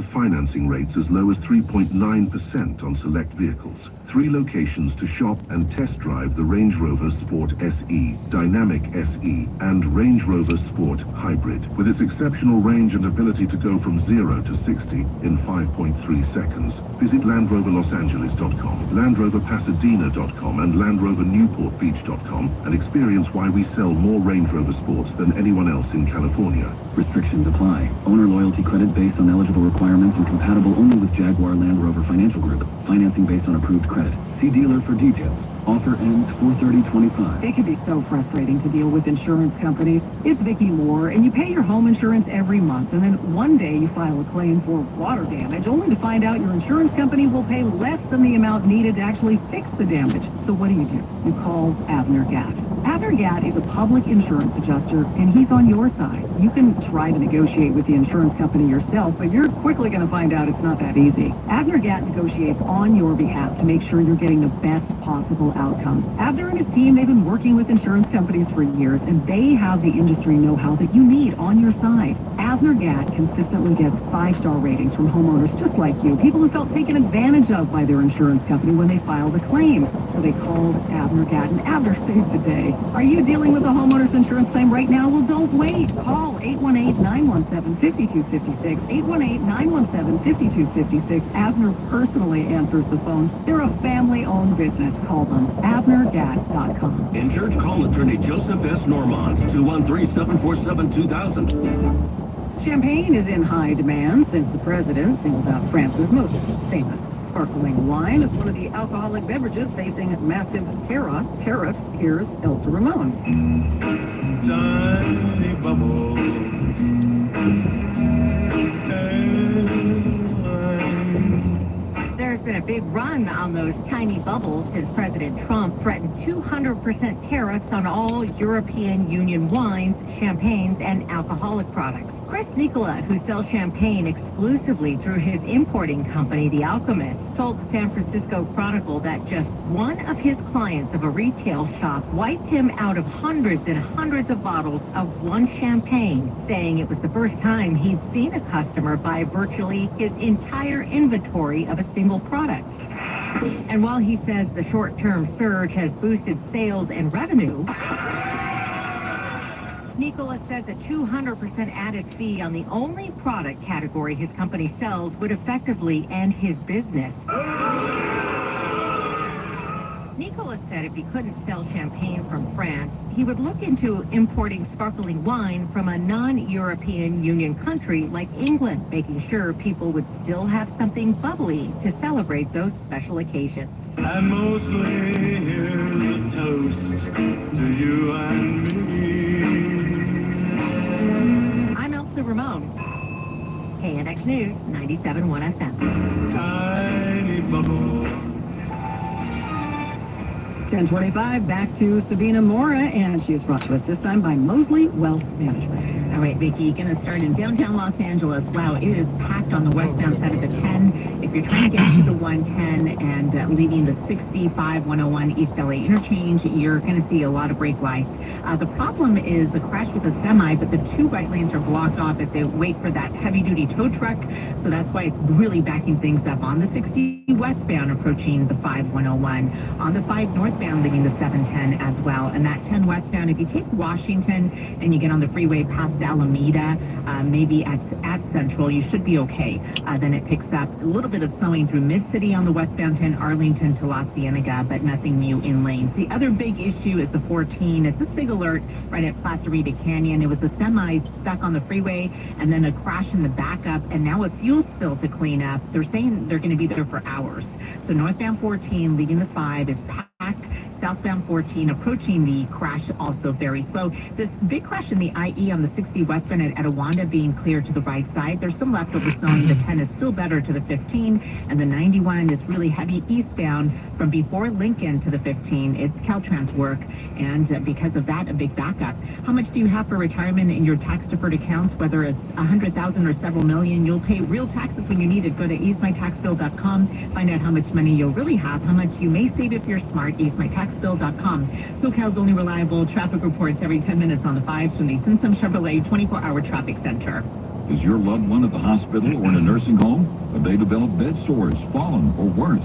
competitive financing rates as low as 3.9% on select vehicles. 3 locations to shop and test drive the Range Rover Sport SE, Dynamic SE, and Range Rover Sport Hybrid. With its exceptional range and ability to go from 0 to 60 in 5.3 seconds, visit LandRoverLosAngeles.com, LandRoverPasadena.com, and LandRoverNewportBeach.com and experience why we sell more Range Rover Sports than anyone else in California. Restrictions apply. Owner loyalty credit based on eligible requirements and compatible only with Jaguar Land Rover Financial Group. Financing based on approved credit. See dealer for details. Offer ends 4/30/25. It can be so frustrating to deal with insurance companies. It's Vicki Moore, and you pay your home insurance every month, and then one day you file a claim for water damage, only to find out your insurance company will pay less than the amount needed to actually fix the damage. So what do? You call Avner Gatt. Avner Gatt is a public insurance adjuster, and he's on your side. You can try to negotiate with the insurance company yourself, but you're quickly going to find out it's not that easy. Avner Gatt negotiates on your behalf to make sure you're getting the best possible outcome. Avner and his team, they've been working with insurance companies for years, and they have the industry know-how that you need on your side. Avner Gatt consistently gets 5-star ratings from homeowners just like you, people who felt taken advantage of by their insurance company when they filed a claim. So they called Avner Gatt, and Avner saved the day. Are you dealing with a homeowner's insurance claim right now? Well, don't wait. Call 818-917-5256, 818-917-5256. Avner personally answers the phone. They're a family-owned business. Call them. AvnerGatt.com. Injured? Call attorney Joseph S. Normand, 213-747-2000. Champagne is in high demand since the president singled out France's most famous sparkling wine as one of the alcoholic beverages facing massive tariffs. Here's Elsa Ramon. Tiny bubble. There's been a big run on those tiny bubbles since President Trump threatened 200% tariffs on all European Union wines, champagnes, and alcoholic products. Chris Nicola, who sells champagne exclusively through his importing company, The Alchemist, told the San Francisco Chronicle that just one of his clients of a retail shop wiped him out of hundreds and hundreds of bottles of one champagne, saying it was the first time he'd seen a customer buy virtually his entire inventory of a single product. And while he says the short-term surge has boosted sales and revenue, Nicola says a 200% added fee on the only product category his company sells would effectively end his business. Nicola said if he couldn't sell champagne from France, he would look into importing sparkling wine from a non-European Union country like England, making sure people would still have something bubbly to celebrate those special occasions. And mostly here's a toast to you and me. I'm Elsa Ramon, KNX News, 97.1 FM. Tiny bubble. 10:25, back to Sabina Mora, and she is brought to us this time by Mosley Wealth Management. All right, Vicki, going to start in downtown Los Angeles. Wow, it is packed on the westbound side of the 10. If you're trying to get to the 110 and leaving the 65-101 East LA interchange, you're going to see a lot of brake lights. The problem is the crash with the semi, but the 2 right lanes are blocked off as they wait for that heavy-duty tow truck. So that's why it's really backing things up on the 60 westbound approaching the 5101. On the 5 northbound leaving the 710 as well. And that 10 westbound, if you take Washington and you get on the freeway past Alameda, maybe at Central, you should be okay. Then it picks up a little bit of slowing through Mid-City on the westbound 10, Arlington to La Cienega, but nothing new in lanes. The other big issue is the 14. It's a big alert right at Plaza Rita Canyon. It was a semi stuck on the freeway and then a crash in the backup and now a fuel spill to clean up. They're saying they're going to be there for hours. So northbound 14 leaving the 5 is packed. Southbound 14 approaching the crash also very slow. This big crash in the IE on the 60 westbound at Etiwanda being clear to the right side. There's some leftover slowing. The 10 is still better to the 15, and the 91 is really heavy eastbound from before Lincoln to the 15. It's Caltrans work, and because of that, a big backup. How much do you have for retirement in your tax-deferred accounts? Whether it's $100,000 or several million, you'll pay real taxes when you need it. Go to easemytaxbill.com. Find out how much money you'll really have, how much you may save if you're smart. easemytaxbill.com. SoCal's only reliable traffic reports every 10 minutes on the 5 from the Simpson Chevrolet 24-hour traffic center. Is your loved one at the hospital or in a nursing home? Have they developed bed sores, fallen, or worse?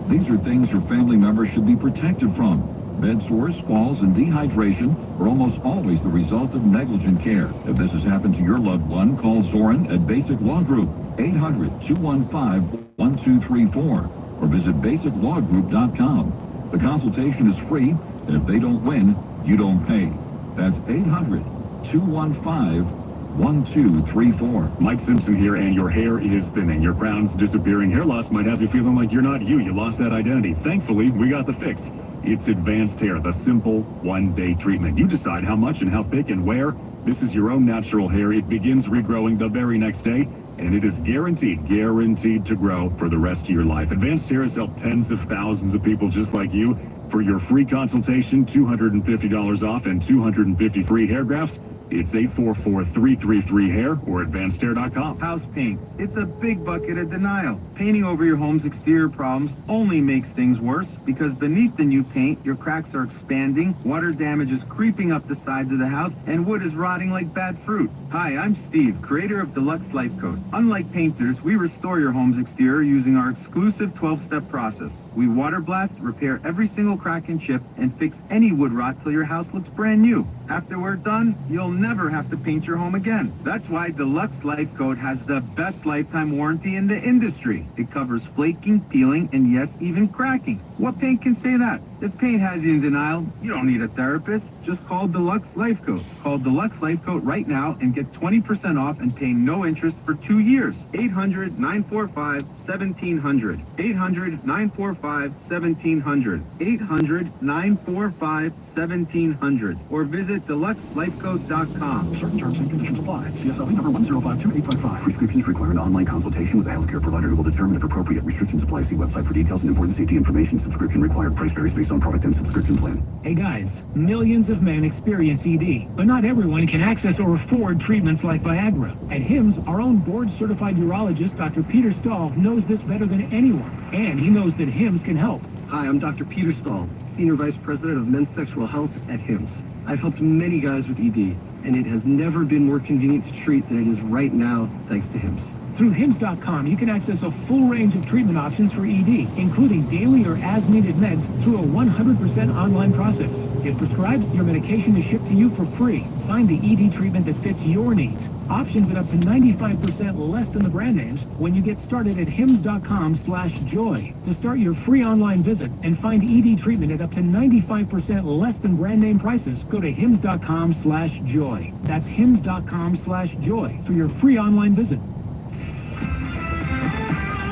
These are things your family members should be protected from. Bed sores, falls, and dehydration are almost always the result of negligent care. If this has happened to your loved one, call Zoran at Basic Law Group, 800-215-1234, or visit basiclawgroup.com. The consultation is free, and if they don't win, you don't pay. That's 800-215-1234. Mike Simpson here, and your hair is thinning. Your crown's disappearing. Hair loss might have you feeling like you're not you. You lost that identity. Thankfully, we got the fix. It's Advanced Hair, the simple one-day treatment. You decide how much and how thick and where. This is your own natural hair. It begins regrowing the very next day, and it is guaranteed to grow for the rest of your life. Advanced Hair has helped tens of thousands of people just like you. For your free consultation, $250 off and 250 free hair grafts. It's 844-333-HAIR or advancedhair.com. House paint. It's a big bucket of denial. Painting over your home's exterior problems only makes things worse because beneath the new paint, your cracks are expanding, water damage is creeping up the sides of the house, and wood is rotting like bad fruit. Hi, I'm Steve, creator of Deluxe Life Coat. Unlike painters, we restore your home's exterior using our exclusive 12-step process. We water blast, repair every single crack and chip, and fix any wood rot till your house looks brand new. After we're done, you'll never have to paint your home again. That's why Deluxe Life Coat has the best lifetime warranty in the industry. It covers flaking, peeling, and yes, even cracking. What paint can say that? If paint has you in denial, you don't need a therapist. Just call Deluxe Life Coat. Call Deluxe Life Coat right now and get 20% off and pay no interest for 2 years. 800-945-1700. 800-945-1700. 800-945-1700. Or visit deluxelifecoat.com. Certain terms and conditions apply. CSLB number 1052855. Prescriptions require an online consultation with a healthcare provider who will determine if appropriate. Restrictions apply. See website for details and important safety information. Subscription required. Price varies based on product and subscription plan. Hey guys, millions of men experience ED, but not everyone can access or afford treatments like Viagra. At HIMSS, our own board-certified urologist, Dr. Peter Stahl, knows this better than anyone, and he knows that HIMSS can help. Hi, I'm Dr. Peter Stahl, Senior Vice President of Men's Sexual Health at HIMSS. I've helped many guys with ED, and it has never been more convenient to treat than it is right now, thanks to HIMSS. Through HIMSS.com, you can access a full range of treatment options for ED, including daily or as-needed meds through a 100% online process. If prescribed, your medication is shipped to you for free. Find the ED treatment that fits your needs. Options at up to 95% less than the brand names when you get started at hims.com/joy. To start your free online visit and find ED treatment at up to 95% less than brand name prices, go to hims.com/joy. That's hims.com/joy for your free online visit.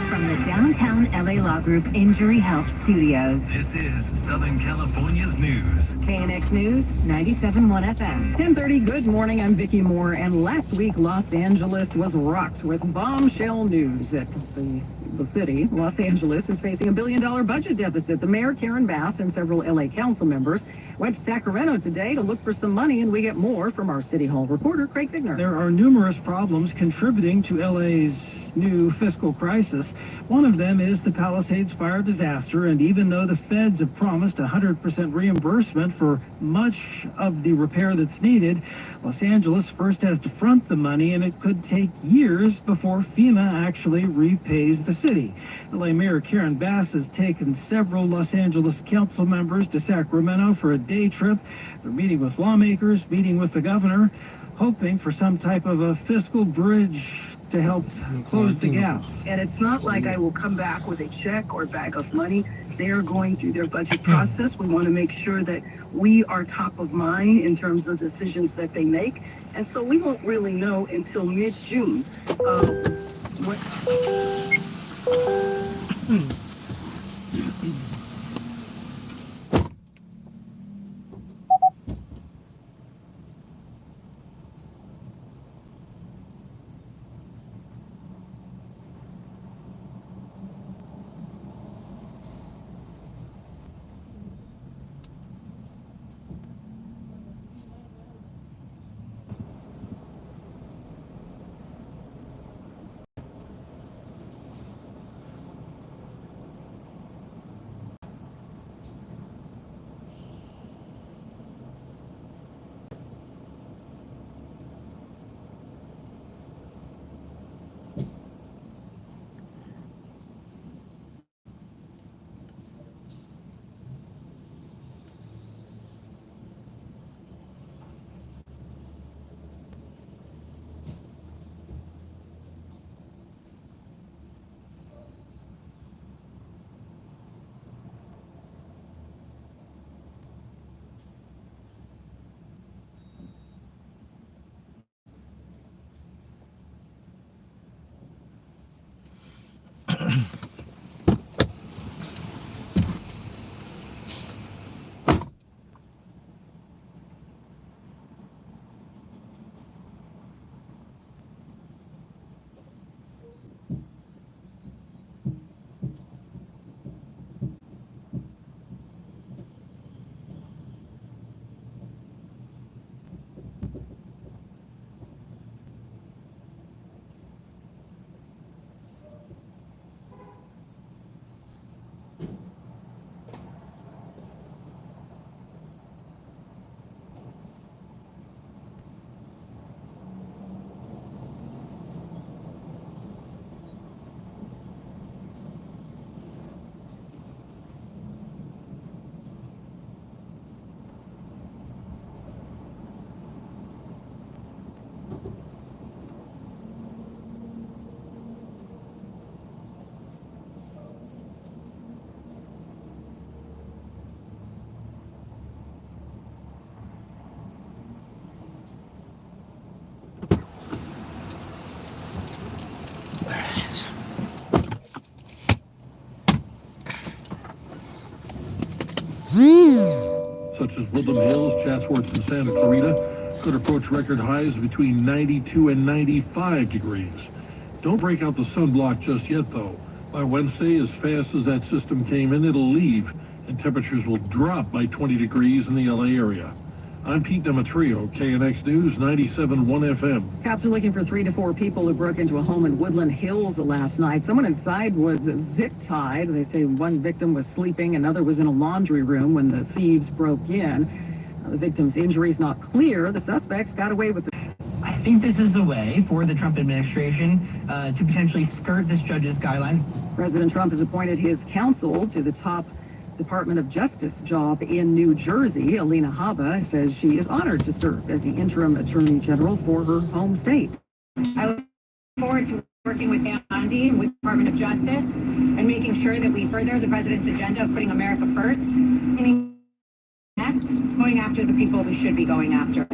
From the Downtown LA Law Group Injury Health Studios. This is Southern California's news. KNX News, 97.1 FM. 10:30, good morning, I'm Vicki Moore, and last week Los Angeles was rocked with bombshell news that the city, Los Angeles, is facing $1 billion budget deficit. The mayor, Karen Bass, and several LA council members went to Sacramento today to look for some money, and we get more from our City Hall reporter, Craig Signer. There are numerous problems contributing to LA's new fiscal crisis. One of them is the Palisades fire disaster, and even though the feds have promised 100% reimbursement for much of the repair that's needed, Los Angeles first has to front the money, and it could take years before FEMA actually repays the city. LA Mayor Karen Bass has taken several Los Angeles council members to Sacramento for a day trip. They're meeting with lawmakers, meeting with the governor, hoping for some type of a fiscal bridge to help close the gap. And it's not like I will come back with a check or a bag of money. They are going through their budget process. We want to make sure that we are top of mind in terms of decisions that they make. And so we won't really know until mid-June what... Such as Woodland Hills, Chatsworth, and Santa Clarita, could approach record highs between 92 and 95 degrees. Don't break out the sunblock just yet, though. By Wednesday, as fast as that system came in, it'll leave, and temperatures will drop by 20 degrees in the LA area. I'm Pete Demetrio, KNX News 97.1 FM. Cops are looking for 3 to 4 people who broke into a home in Woodland Hills last night. Someone inside was zip-tied. They say one victim was sleeping, another was in a laundry room when the thieves broke in. The victim's injury is not clear. The suspects got away with it. I think this is the way for the Trump administration to potentially skirt this judge's guideline. President Trump has appointed his counsel to the top Department of Justice job in New Jersey. Alina Habba says she is honored to serve as the interim attorney general for her home state. I look forward to working with Pam Bondi and with the Department of Justice and making sure that we further the president's agenda of putting America first, meaning next, going after the people we should be going after.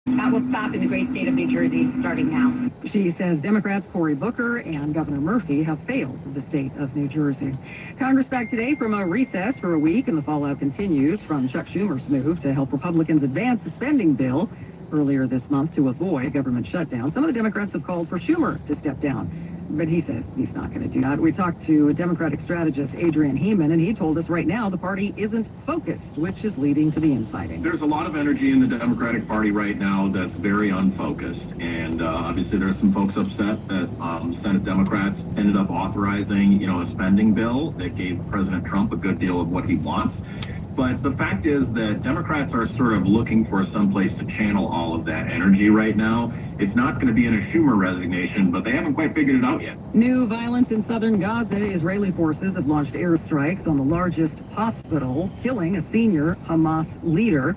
That will stop in the great state of New Jersey starting now. She says Democrats Cory Booker and Governor Murphy have failed the state of New Jersey. Congress back today from a recess for a week, and the fallout continues from Chuck Schumer's move to help Republicans advance the spending bill earlier this month to avoid government shutdown. Some of the Democrats have called for Schumer to step down, but he says he's not going to do that. We talked to Democratic strategist Adrian Heeman, and he told us right now the party isn't focused, which is leading to the infighting. There's a lot of energy in the Democratic Party right now that's very unfocused, and obviously there are some folks upset that Senate Democrats ended up authorizing, a spending bill that gave President Trump a good deal of what he wants. But the fact is that Democrats are sort of looking for some place to channel all of that energy right now. It's not going to be in a Schumer resignation, but they haven't quite figured it out yet. New violence in southern Gaza. Israeli forces have launched airstrikes on the largest hospital, killing a senior Hamas leader.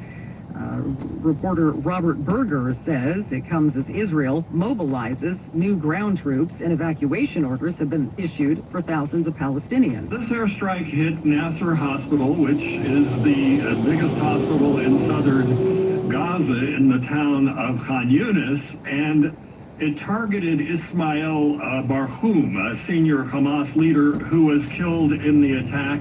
Reporter Robert Berger says it comes as Israel mobilizes new ground troops and evacuation orders have been issued for thousands of Palestinians. This airstrike hit Nasser Hospital, which is the biggest hospital in southern Gaza in the town of Khan Yunis, and it targeted Ismail Barhoum, a senior Hamas leader who was killed in the attack.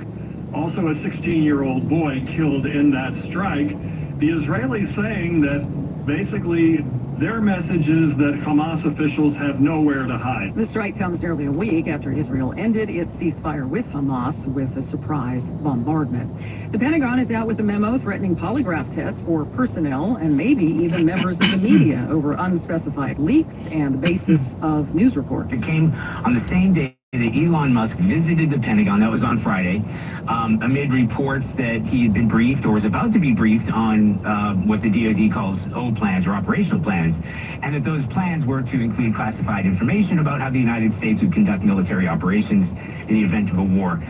Also a 16-year-old boy killed in that strike. The Israelis saying that basically their message is that Hamas officials have nowhere to hide. The strike comes nearly a week after Israel ended its ceasefire with Hamas with a surprise bombardment. The Pentagon is out with a memo threatening polygraph tests for personnel and maybe even members of the media over unspecified leaks and the basis of news reports. It came on the same day that Elon Musk visited the Pentagon. That was on Friday, amid reports that he had been briefed or was about to be briefed on what the DoD calls O plans or operational plans, and that those plans were to include classified information about how the United States would conduct military operations in the event of a war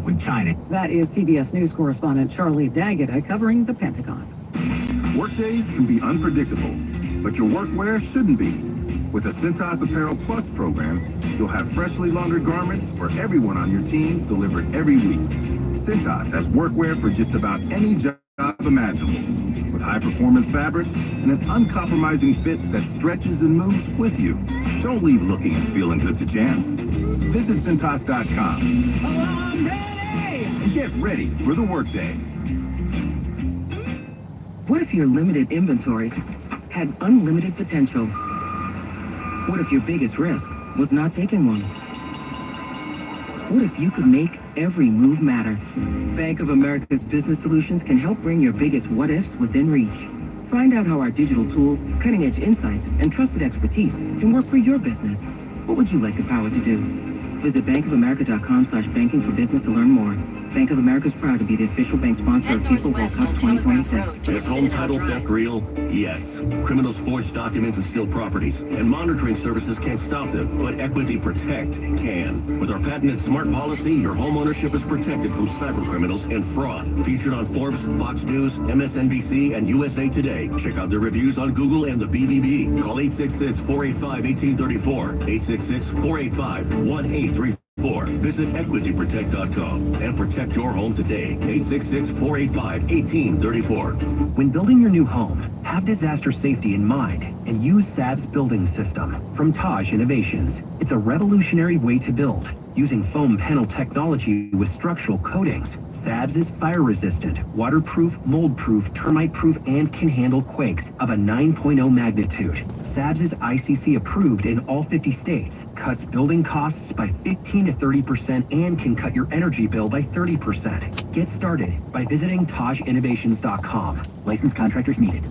with China. That is CBS News correspondent Charlie D'Agata covering the Pentagon. Workdays can be unpredictable, but your workwear shouldn't be. With the Cintas Apparel Plus program, you'll have freshly laundered garments for everyone on your team delivered every week. Cintas has workwear for just about any job imaginable, with high-performance fabrics and an uncompromising fit that stretches and moves with you. Don't leave looking and feeling good to jam. Visit Cintas.com. And get ready for the workday. What if your limited inventory had unlimited potential? What if your biggest risk was not taking one? What if you could make every move matter? Bank of America's Business Solutions can help bring your biggest what-ifs within reach. Find out how our digital tools, cutting-edge insights, and trusted expertise can work for your business. What would you like the power to do? Visit bankofamerica.com/banking for business to learn more. Bank of America is proud to be the official bank sponsor of FIFA World Cup 2026. Is home title theft real? Yes. Criminals forge documents and steal properties, and monitoring services can't stop them, but Equity Protect can. With our patented smart policy, your home ownership is protected from cyber criminals and fraud. Featured on Forbes, Fox News, MSNBC, and USA Today. Check out their reviews on Google and the BBB. Call 866-485-1834, 866-485-1834. Visit equityprotect.com and protect your home today. 866-485-1834. When building your new home, have disaster safety in mind and use SAB's building system from Taj Innovations. It's a revolutionary way to build using foam panel technology with structural coatings. SABS is fire-resistant, waterproof, mold-proof, termite-proof, and can handle quakes of a 9.0 magnitude. SABS is ICC approved in all 50 states, cuts building costs by 15 to 30%, and can cut your energy bill by 30%. Get started by visiting TajInnovations.com. Licensed contractors needed.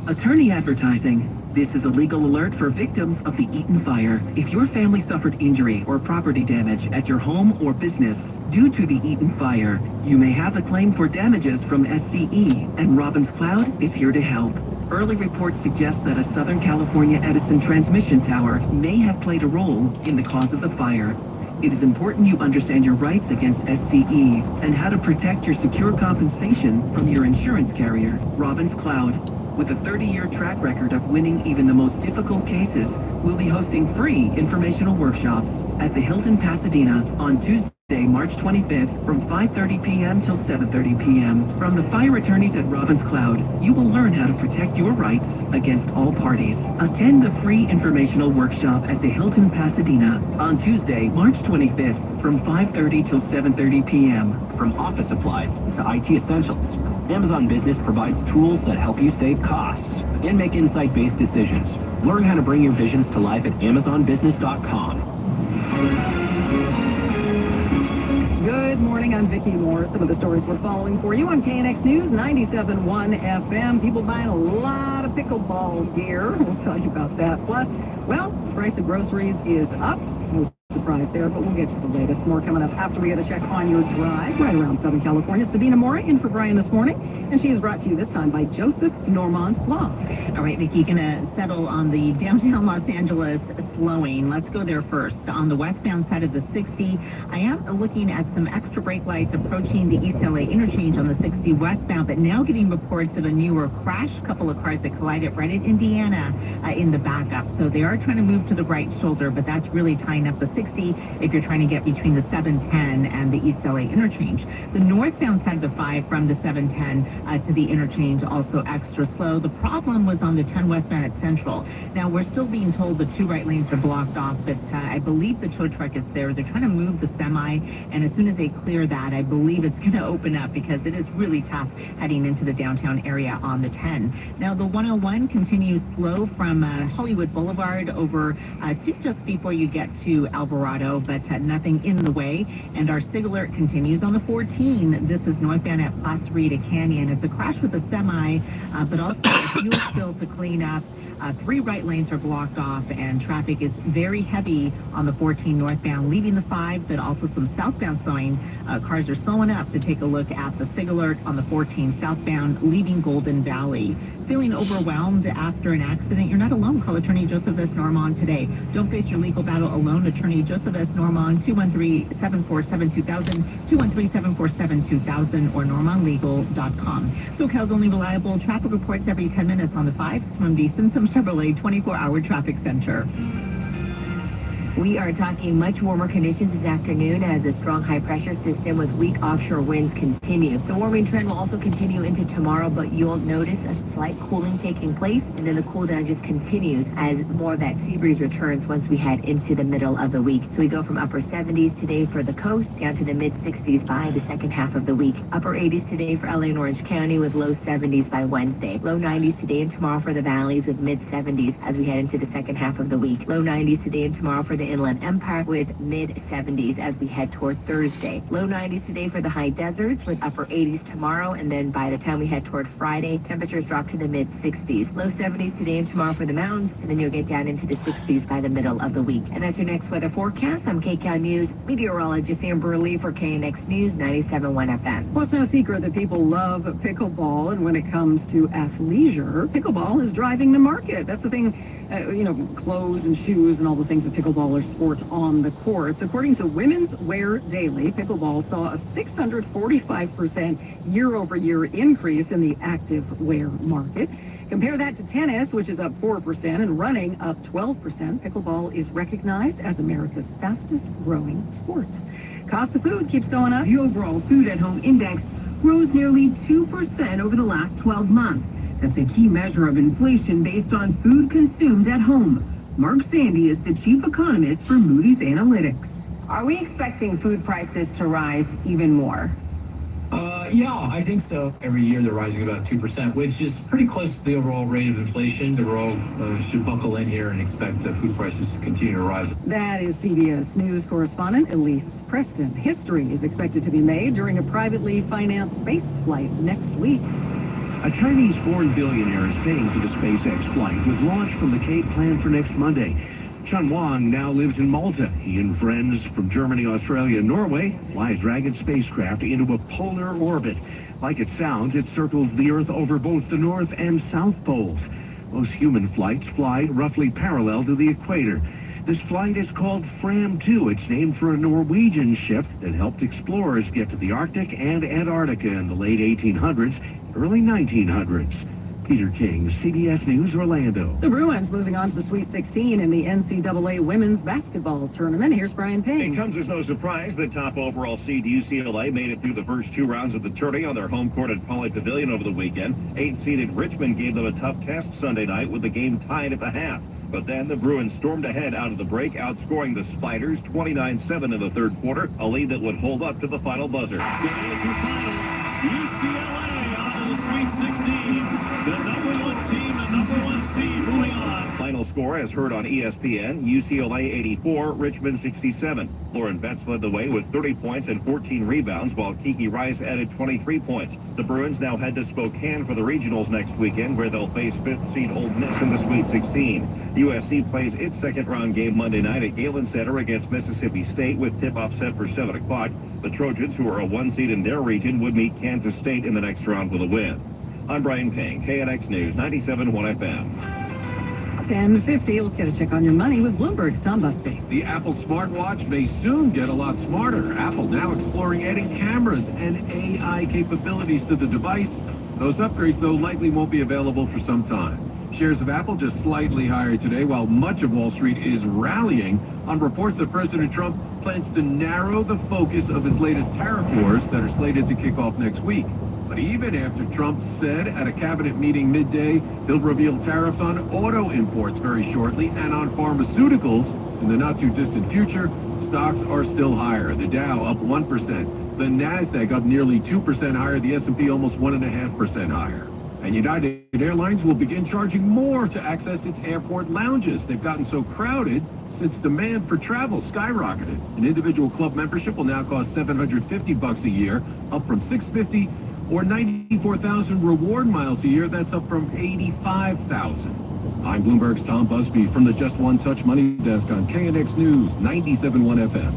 Attorney advertising. This is a legal alert for victims of the Eaton fire. If your family suffered injury or property damage at your home or business due to the Eaton fire, you may have a claim for damages from SCE, and Robbins Cloud is here to help. Early reports suggest that a Southern California Edison transmission tower may have played a role in the cause of the fire. It is important you understand your rights against SCE and how to protect your secure compensation from your insurance carrier. Robbins Cloud, with a 30-year track record of winning even the most difficult cases, will be hosting free informational workshops at the Hilton Pasadena on Tuesday, March 25th from 5:30 p.m. till 7:30 p.m. From the fire attorneys at Robbins Cloud, you will learn how to protect your rights against all parties. Attend the free informational workshop at the Hilton Pasadena on Tuesday, March 25th from 5:30 till 7:30 p.m. From office supplies to IT essentials, Amazon Business provides tools that help you save costs and make insight-based decisions. Learn how to bring your visions to life at AmazonBusiness.com. Good morning, I'm Vicki Moore. Some of the stories we're following for you on KNX News 97.1 FM. People buying a lot of pickleball gear. We'll tell you about that. Plus, well, the price of groceries is up. No surprise there, but we'll get to the latest. More coming up after we get a check on your drive right around Southern California. Sabina Mora in for Brian this morning, and she is brought to you this time by Joseph Normand Law. All right, Vicki, going to settle on the downtown Los Angeles slowing. Let's go there first. On the westbound side of the 60, I am looking at some extra brake lights approaching the East LA interchange on the 60 westbound, but now getting reports of a newer crash. A couple of cars that collided right at Indiana in the backup. So they are trying to move to the right shoulder, but that's really tying up the 60 if you're trying to get between the 710 and the East LA interchange. The northbound side of the 5 from the 710 to the interchange also extra slow. The problem was on the 10 westbound at Central. Now, we're still being told the 2 right lanes are blocked off, but I believe the tow truck is there. They're trying to move the semi, and as soon as they clear that, I believe it's going to open up because it is really tough heading into the downtown area on the 10. Now, the 101 continues slow from Hollywood Boulevard over to just before you get to Alvarado, but nothing in the way. And our SIG alert continues on the 14. This is northbound at Plaza Rita Canyon. It's a crash with a semi, but also a fuel spill to clean up. 3 right lanes are blocked off, and traffic is very heavy on the 14 northbound, leaving the 5, but also some southbound slowing. Cars are slowing up to take a look at the SIG alert on the 14 southbound, leaving Golden Valley. Feeling overwhelmed after an accident? You're not alone. Call Attorney Joseph S. Normand today. Don't face your legal battle alone. Attorney Joseph S. Normand, 213-747-2000, 213-747-2000, or normandlegal.com. SoCal's only reliable traffic reports every 10 minutes on the 5 from the Simpson Chevrolet 24-hour traffic center. We are talking much warmer conditions this afternoon as a strong high-pressure system with weak offshore winds continues. The warming trend will also continue into tomorrow, but you'll notice a slight cooling taking place, and then the cool down just continues as more of that sea breeze returns once we head into the middle of the week. So we go from upper 70s today for the coast down to the mid 60s by the second half of the week. Upper 80s today for LA and Orange County with low 70s by Wednesday. Low 90s today and tomorrow for the valleys with mid 70s as we head into the second half of the week. Low 90s today and tomorrow for the Inland Empire with mid 70s as we head toward Thursday. Low 90s today for the high deserts with upper 80s tomorrow, and then by the time we head toward Friday, temperatures drop to the mid 60s. Low 70s today and tomorrow for the mountains, and then you'll get down into the 60s by the middle of the week. And that's your next weather forecast. I'm KCAL News meteorologist Amber Lee for KNX News 97.1 FM. Well, it's no secret that people love pickleball, and when it comes to athleisure, pickleball is driving the market. That's the thing. Clothes and shoes and all the things that pickleballers sport on the courts. According to Women's Wear Daily, pickleball saw a 645% year-over-year increase in the active wear market. Compare that to tennis, which is up 4%, and running up 12%. Pickleball is recognized as America's fastest-growing sport. Cost of food keeps going up. The overall food at home index rose nearly 2% over the last 12 months. That's a key measure of inflation based on food consumed at home. Mark Sandy is the chief economist for Moody's Analytics. Are we expecting food prices to rise even more? Yeah, I think so. Every year they're rising about 2%, which is pretty close to the overall rate of inflation. We're all should buckle in here and expect food prices to continue to rise. That is CBS News correspondent Elise Preston. History is expected to be made during a privately financed space flight next week. A Chinese-born billionaire is paying for the SpaceX flight, with launch from the Cape planned for next Monday. Chun Wang now lives in Malta. He and friends from Germany, Australia, and Norway fly a Dragon spacecraft into a polar orbit. Like it sounds, it circles the Earth over both the North and South poles. Most human flights fly roughly parallel to the equator. This flight is called Fram 2. It's named for a Norwegian ship that helped explorers get to the Arctic and Antarctica in the late 1800s, early 1900s. Peter King, CBS News, Orlando. The Bruins moving on to the Sweet 16 in the NCAA women's basketball tournament. Here's Brian Payne. It comes as no surprise that top overall seed UCLA made it through the first two rounds of the tourney on their home court at Pauley Pavilion over the weekend. 8-seeded Richmond gave them a tough test Sunday night with the game tied at the half. But then the Bruins stormed ahead out of the break, outscoring the Spiders 29-7 in the third quarter, a lead that would hold up to the final buzzer. UCLA out of the Sweet 16. The number one team, the number one seed moving on. Final score, as heard on ESPN, UCLA 84, Richmond 67. Lauren Betts led the way with 30 points and 14 rebounds, while Kiki Rice added 23 points. The Bruins now head to Spokane for the regionals next weekend, where they'll face 5th seed Ole Miss in the Sweet 16. USC plays its second-round game Monday night at Galen Center against Mississippi State, with tip-off set for 7 o'clock. The Trojans, who are a 1 seed in their region, would meet Kansas State in the next round with a win. I'm Brian Payne, KNX News, 97.1 FM. 10:50. Let's get a check on your money with Bloomberg's Tom Busby. The Apple smartwatch may soon get a lot smarter. Apple now exploring adding cameras and AI capabilities to the device. Those upgrades, though, likely won't be available for some time. Shares of Apple just slightly higher today, while much of Wall Street is rallying on reports that President Trump plans to narrow the focus of his latest tariff wars that are slated to kick off next week. But even after Trump said at a cabinet meeting midday he'll reveal tariffs on auto imports very shortly and on pharmaceuticals in the not-too-distant future, stocks are still higher. The Dow up 1%, the NASDAQ up nearly 2% higher, the S&P almost 1.5% higher. And United Airlines will begin charging more to access its airport lounges. They've gotten so crowded since demand for travel skyrocketed. An individual club membership will now cost $750 a year, up from $650, or 94,000 reward miles a year. That's up from 85,000. I'm Bloomberg's Tom Busby from the Just One Touch Money Desk on KNX News 97.1 FM.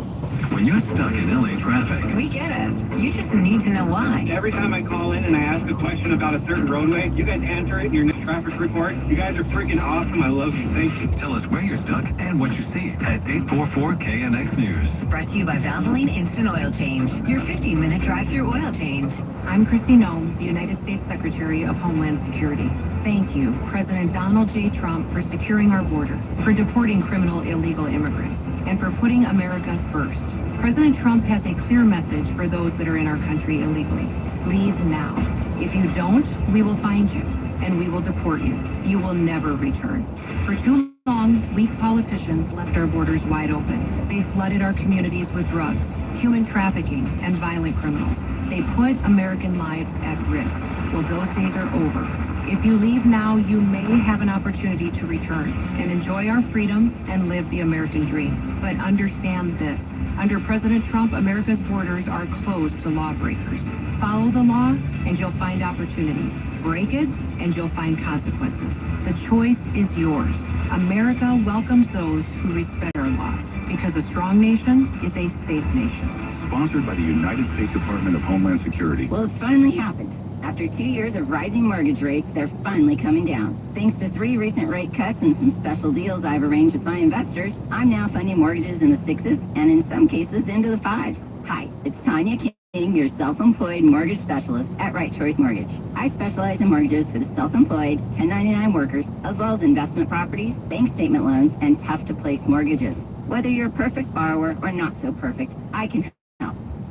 When you're stuck in LA traffic, We get it. You just need to know why. Every time I call in and I ask a question about a certain roadway, you guys answer it in your next traffic report. You guys are freaking awesome. I love you. Thank you. tell us where you're stuck and what you see at 844 KNX News. Brought to you by Valvoline Instant Oil Change, your 15-minute drive-through oil change. I'm Kristi Noem, the United States Secretary of Homeland Security. Thank you, President Donald J. Trump, for securing our border, for deporting criminal illegal immigrants, and for putting America first. President Trump has a clear message for those that are in our country illegally. Leave now. If you don't, we will find you. and we will deport you. You will never return. For too long, weak politicians left our borders wide open. They flooded our communities with drugs, human trafficking, and violent criminals. They put American lives at risk. Well, those days are over. If you leave now, you may have an opportunity to return and enjoy our freedom and live the American dream. But understand this. Under President Trump, America's borders are closed to lawbreakers. Follow the law, and you'll find opportunity. Break it, and you'll find consequences. The choice is yours. America welcomes those who respect our laws, because a strong nation is a safe nation. Sponsored by the United States Department of Homeland Security. Well, it's finally happened. After 2 years of rising mortgage rates, they're finally coming down. Thanks to 3 recent rate cuts and some special deals I've arranged with my investors, I'm now funding mortgages in the 6s and in some cases into the 5s. Hi, it's Tanya King, your self-employed mortgage specialist at Right Choice Mortgage. I specialize in mortgages for the self-employed, 1099 workers, as well as investment properties, bank statement loans, and tough-to-place mortgages. Whether you're a perfect borrower or not so perfect, I can help.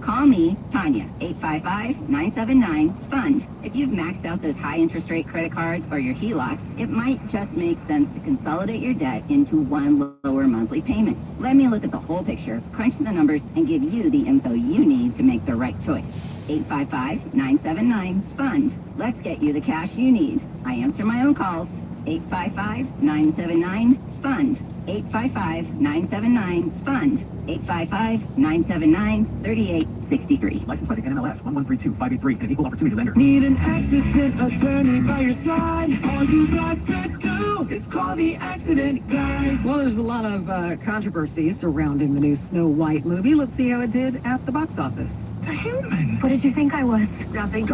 Call me, Tanya, 855-979-FUND. If you've maxed out those high interest rate credit cards or your HELOC, it might just make sense to consolidate your debt into one lower monthly payment. Let me look at the whole picture, crunch the numbers, and give you the info you need to make the right choice. 855-979-FUND. Let's get you the cash you need. I answer my own calls. 855-979-FUND. 855-979-FUND. 855-979-3863. License plate NMLS 1132583, an equal opportunity lender. Need an accident attorney by your side. All you got to do is call the accident guy. Well, there's a lot of controversy surrounding the new Snow White movie. Let's see how it did at the box office. What did you think I was? Nothing.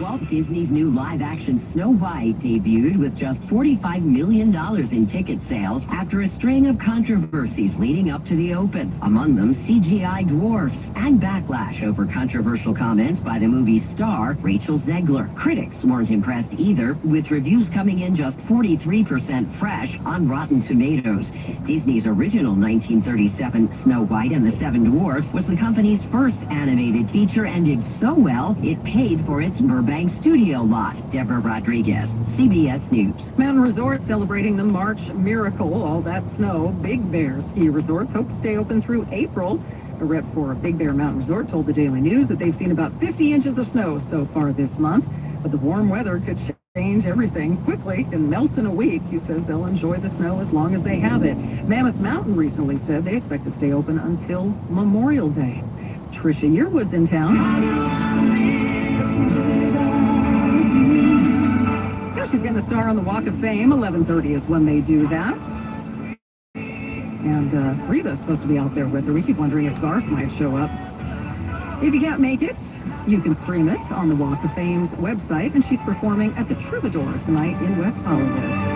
Walt Disney's new live-action Snow White debuted with just $45 million in ticket sales after a string of controversies leading up to the open. Among them, CGI dwarfs and backlash over controversial comments by the movie's star, Rachel Zegler. Critics weren't impressed either, with reviews coming in just 43% fresh on Rotten Tomatoes. Disney's original 1937 Snow White and the Seven Dwarfs was the company's first animated feature and did so well, it paid for its Burbank studio lot. Deborah Rodriguez, CBS News. Mountain Resort celebrating the March Miracle, all that snow. Big Bear Ski Resorts hope to stay open through April. A rep for Big Bear Mountain Resort told the Daily News that they've seen about 50 inches of snow so far this month, but the warm weather could change everything quickly and melt in a week. He says they'll enjoy the snow as long as they have it. Mammoth Mountain recently said they expect to stay open until Memorial Day. Trisha Yearwood's in town. She's getting a star on the Walk of Fame. 11:30 is when they do that. And Rita's supposed to be out there with her. We keep wondering if Garth might show up. If you can't make it, you can stream it on the Walk of Fame's website. And she's performing at the Troubadour tonight in West Hollywood.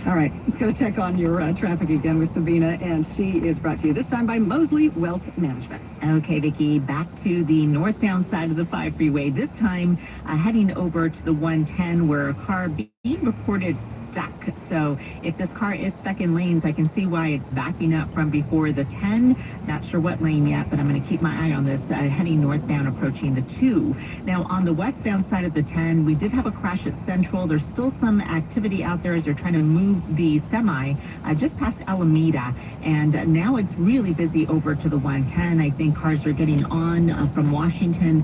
All right, let's go check on your traffic again with Sabina, and she is brought to you this time by Mosley Wealth Management. Okay, Vicki, back to the northbound side of the 5 freeway, this time heading over to the 110 where a car being reported stuck. So if this car is stuck in lanes, I can see why it's backing up from before the 10. Not sure what lane yet, but I'm going to keep my eye on this heading northbound approaching the 2. Now, on the westbound side of the 10, we did have a crash at Central. There's still some activity out there as they're trying to move the semi just past Alameda. And now it's really busy over to the 110. I think cars are getting on from Washington,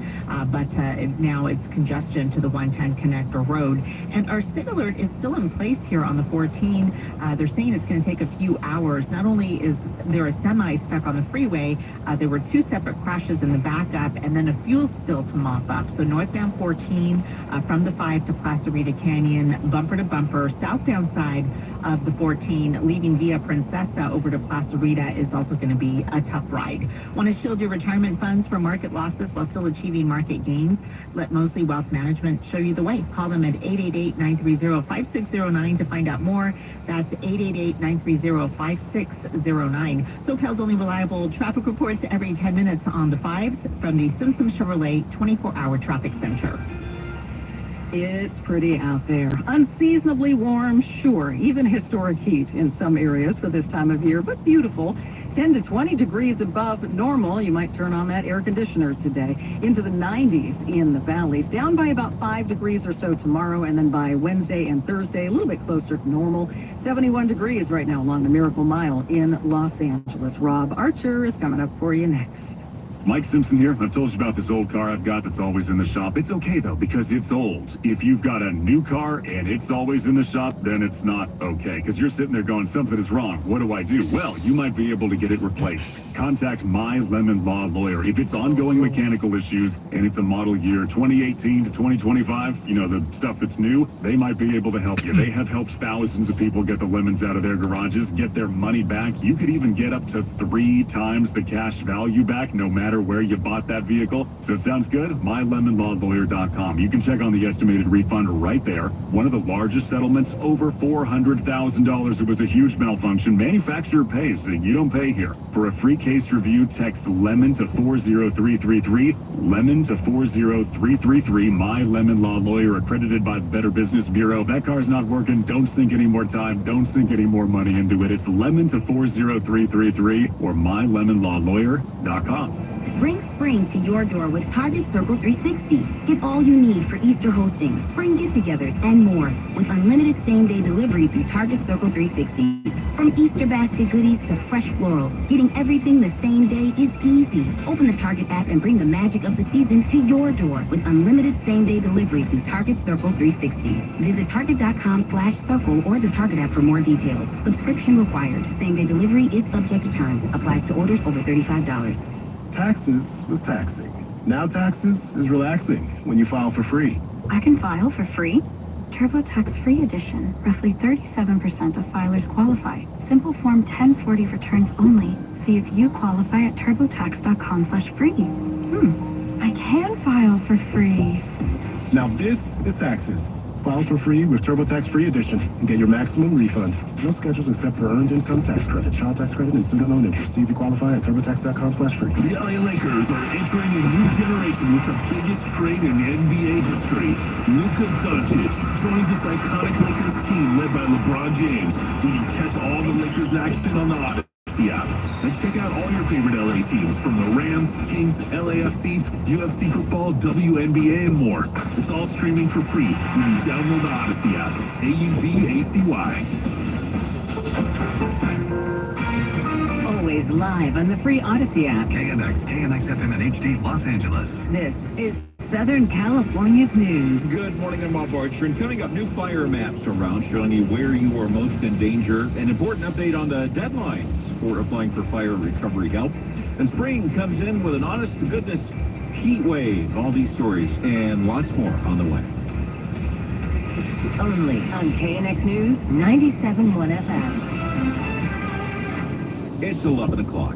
but now it's congestion to the 110 Connector Road. And our SIG alert is still in place here on the 14. They're saying it's going to take a few hours. Not only is there a semi stuck on the freeway, there were 2 separate crashes in the backup and then a fuel spill to mop up. So northbound 14 from the 5 to Plaza Rita Canyon, bumper to bumper. Southbound side of the 14 leaving via Princessa over to Plaza Rita is also going to be a tough ride. Want to shield your retirement funds from market losses while still achieving market gains? Let Mosley Wealth Management show you the way. Call them at 888-930-5609 to find out more. That's 888-930-5609. SoCal's only reliable traffic reports every 10 minutes on the 5s from the Simpson Chevrolet 24-hour traffic center. It's pretty out there. Unseasonably warm, sure. Even historic heat in some areas for this time of year, but beautiful. 10 to 20 degrees above normal. You might turn on that air conditioner today. Into the 90s in the valleys. Down by about 5 degrees or so tomorrow, and then by Wednesday and Thursday, a little bit closer to normal. 71 degrees right now along the Miracle Mile in Los Angeles. Rob Archer is coming up for you next. Mike Simpson here. I've told you about this old car I've got that's always in the shop. It's okay, though, because it's old. If you've got a new car and it's always in the shop, then it's not okay, because you're sitting there going, something is wrong. What do I do? Well, you might be able to get it replaced. Contact My Lemon Law Lawyer. If it's ongoing mechanical issues and it's a model year 2018 to 2025, you know, the stuff that's new, they might be able to help you. They have helped thousands of people get the lemons out of their garages, get their money back. You could even get up to 3 times the cash value back, no matter where you bought that vehicle. So it sounds good? MyLemonLawLawyer.com. You can check on the estimated refund right there. One of the largest settlements, over $400,000. It was a huge malfunction. Manufacturer pays, and you don't pay here. For a free case review, text LEMON to 40333. LEMON to 40333. My Lemon Law Lawyer, accredited by the Better Business Bureau. If that car's not working, don't sink any more time. Don't sink any more money into it. It's LEMON to 40333 or MyLemonLawLawyer.com. Bring spring to your door with Target Circle 360. Get all you need for Easter hosting, spring get-togethers, and more with unlimited same-day delivery through Target Circle 360. From Easter basket goodies to fresh floral, getting everything the same day is easy. Open the Target app and bring the magic of the season to your door with unlimited same-day delivery through Target Circle 360. Visit Target.com/circle or the Target app for more details. Subscription required. Same-day delivery is subject to terms. Applies to orders over $35. Taxes was taxing. Now taxes is relaxing when you file for free. I can file for free? TurboTax Free Edition. Roughly 37% of filers qualify. Simple Form 1040 returns only. See if you qualify at TurboTax.com/free. I can file for free. Now this is taxes. File for free with TurboTax Free Edition and get your maximum refund. No schedules except for earned income tax credit, child tax credit, and student loan interest. See if you qualify at TurboTax.com/free. The LA Lakers are entering a new generation with the biggest trade in NBA history. Luka Doncic joins this iconic Lakers team led by LeBron James. When you catch all the Lakers action on the Odyssey app. Let's check out all your favorite LA teams, from the Rams, Kings, LAFC, UFC football, WNBA, and more. It's all streaming for free when you download the Odyssey app. AUDACY. Always live on the free Odyssey app. KNX FM and HD Los Angeles. This is Southern California's news. Good morning, I'm Bob Archer, and coming up, new fire maps around showing you where you are most in danger. An important update on the deadlines for applying for fire recovery help. And spring comes in with an honest-to-goodness heat wave. All these stories and lots more on the way. Only on KNX News 97.1 FM. It's 11 o'clock.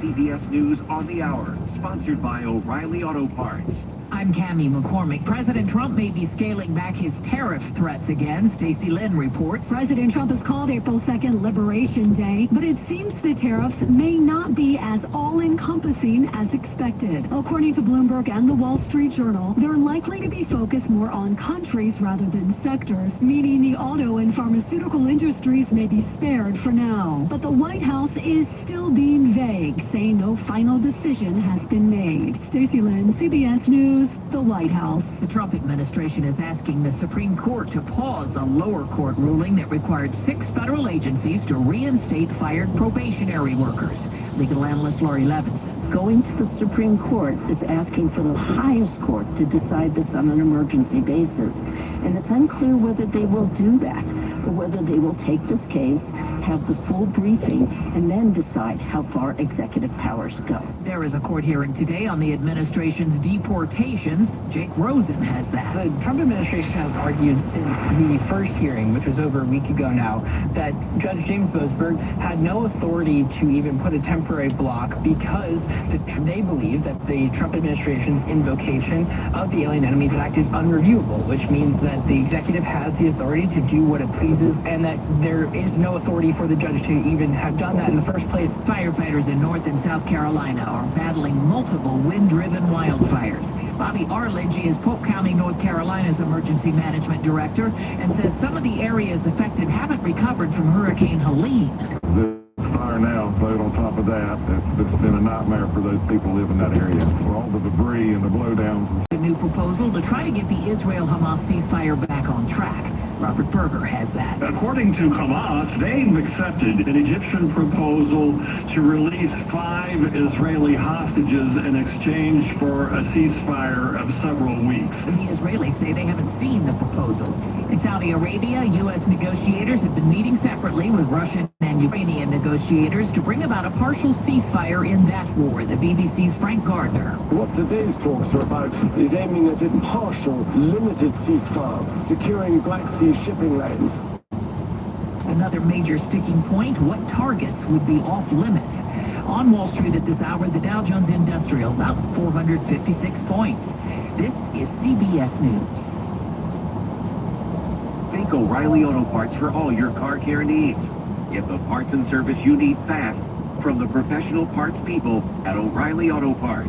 CBS News on the Hour, sponsored by O'Reilly Auto Parts. I'm Cammie McCormick. President Trump may be scaling back his tariff threats again. Stacey Lynn reports. President Trump has called April 2nd Liberation Day, but it seems the tariffs may not be as all-encompassing as expected. According to Bloomberg and the Wall Street Journal, they're likely to be focused more on countries rather than sectors, meaning the auto and pharmaceutical industries may be spared for now. But the White House is still being vague, saying no final decision has been made. Stacey Lynn, CBS News, the White House. The Trump administration is asking the Supreme Court to pause a lower court ruling that required 6 federal agencies to reinstate fired probationary workers. Legal analyst Lori Levinson. Going to the Supreme Court is asking for the highest court to decide this on an emergency basis. And it's unclear whether they will do that, or whether they will take this case, have the full briefing, and then decide how far executive powers go. There is a court hearing today on the administration's deportations. Jake Rosen has that. The Trump administration has argued in the first hearing, which was over a week ago now, that Judge James Boasberg had no authority to even put a temporary block because they believe that the Trump administration's invocation of the Alien Enemies Act is unreviewable, which means that the executive has the authority to do what it pleases and that there is no authority for the judge to even have done that in the first place. Firefighters in North and South Carolina are battling multiple wind-driven wildfires. Bobby Arledge is Polk County, North Carolina's emergency management director, and says some of the areas affected haven't recovered from Hurricane Helene. This fire now, put on top of that, it's been a nightmare for those people who live in that area. For all the debris and the blowdowns. A new proposal to try to get the Israel-Hamas ceasefire back on track. Robert Berger has that. According to Hamas, they've accepted an Egyptian proposal to release 5 Israeli hostages in exchange for a ceasefire of several weeks. The Israelis say they haven't seen the proposal. In Saudi Arabia, U.S. negotiators have been meeting separately with Russian and Ukrainian negotiators to bring about a partial ceasefire in that war. The BBC's Frank Gardner. What today's talks are about is aiming at a partial, limited ceasefire, securing Black Sea shipping lanes. Another major sticking point, what targets would be off limits? On Wall Street at this hour, the Dow Jones Industrial up 456 points. This is CBS News. Think O'Reilly Auto Parts for all your car care needs. Get the parts and service you need fast from the professional parts people at O'Reilly Auto Parts.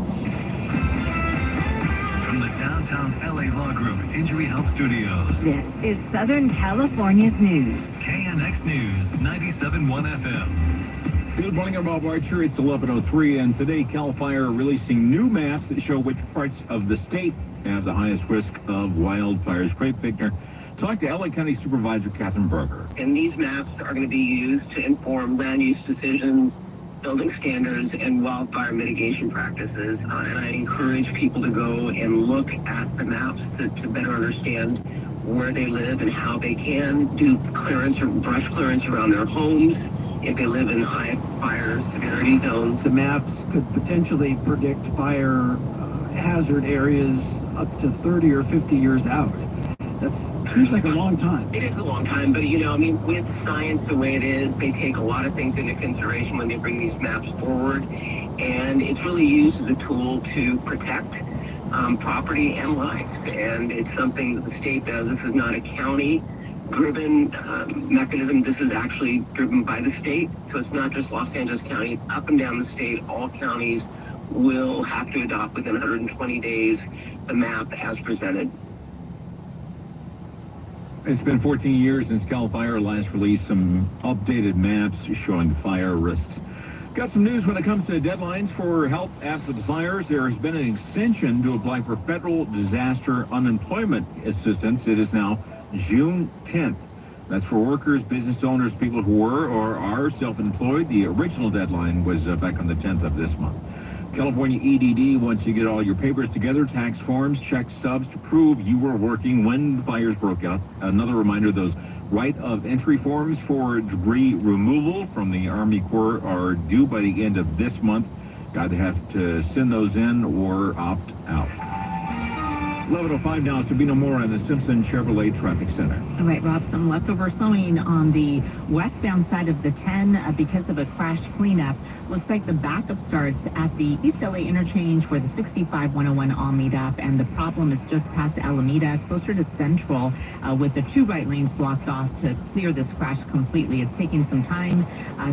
From the downtown LA Law Group Injury Health Studios. This is Southern California's news. KNX News, 97.1 FM. Good morning, I'm Bob Archer. It's 11:03, and today CAL FIRE releasing new maps that show which parts of the state have the highest risk of wildfires. Craig Fickner talked to LA County Supervisor Catherine Berger. And these maps are going to be used to inform land use decisions, building standards, and wildfire mitigation practices. And I encourage people to go and look at the maps to better understand where they live and how they can do clearance or brush clearance around their homes if they live in high fire severity zones. The maps could potentially predict fire hazard areas up to 30 or 50 years out. That seems like a long time. It is a long time, but with science the way it is, they take a lot of things into consideration when they bring these maps forward, and it's really used as a tool to protect property and lives, and it's something that the state does. This is not a county-driven mechanism. This is actually driven by the state, so it's not just Los Angeles County. It's up and down the state. All counties will have to adopt within 120 days the map as presented. It's been 14 years since CAL FIRE last released some updated maps showing fire risks. Got some news when it comes to deadlines for help after the fires. There has been an extension to apply for federal disaster unemployment assistance. It is now June 10th. That's for workers, business owners, people who were or are self-employed. The original deadline was back on the 10th of this month. California EDD wants you to get all your papers together, tax forms, check stubs to prove you were working when the fires broke out. Another reminder, those right of entry forms for debris removal from the Army Corps are due by the end of this month. Got to have to send those in or opt out. 11:05 now, Sabina Moore in the Simpson Chevrolet Traffic Center. All right, Rob, some leftover slowing on the westbound side of the 10 because of a crash cleanup. Looks like the backup starts at the East LA interchange where the 65-101 all meet up, and the problem is just past Alameda, closer to Central, with the 2 right lanes blocked off to clear this crash completely. It's taking some time.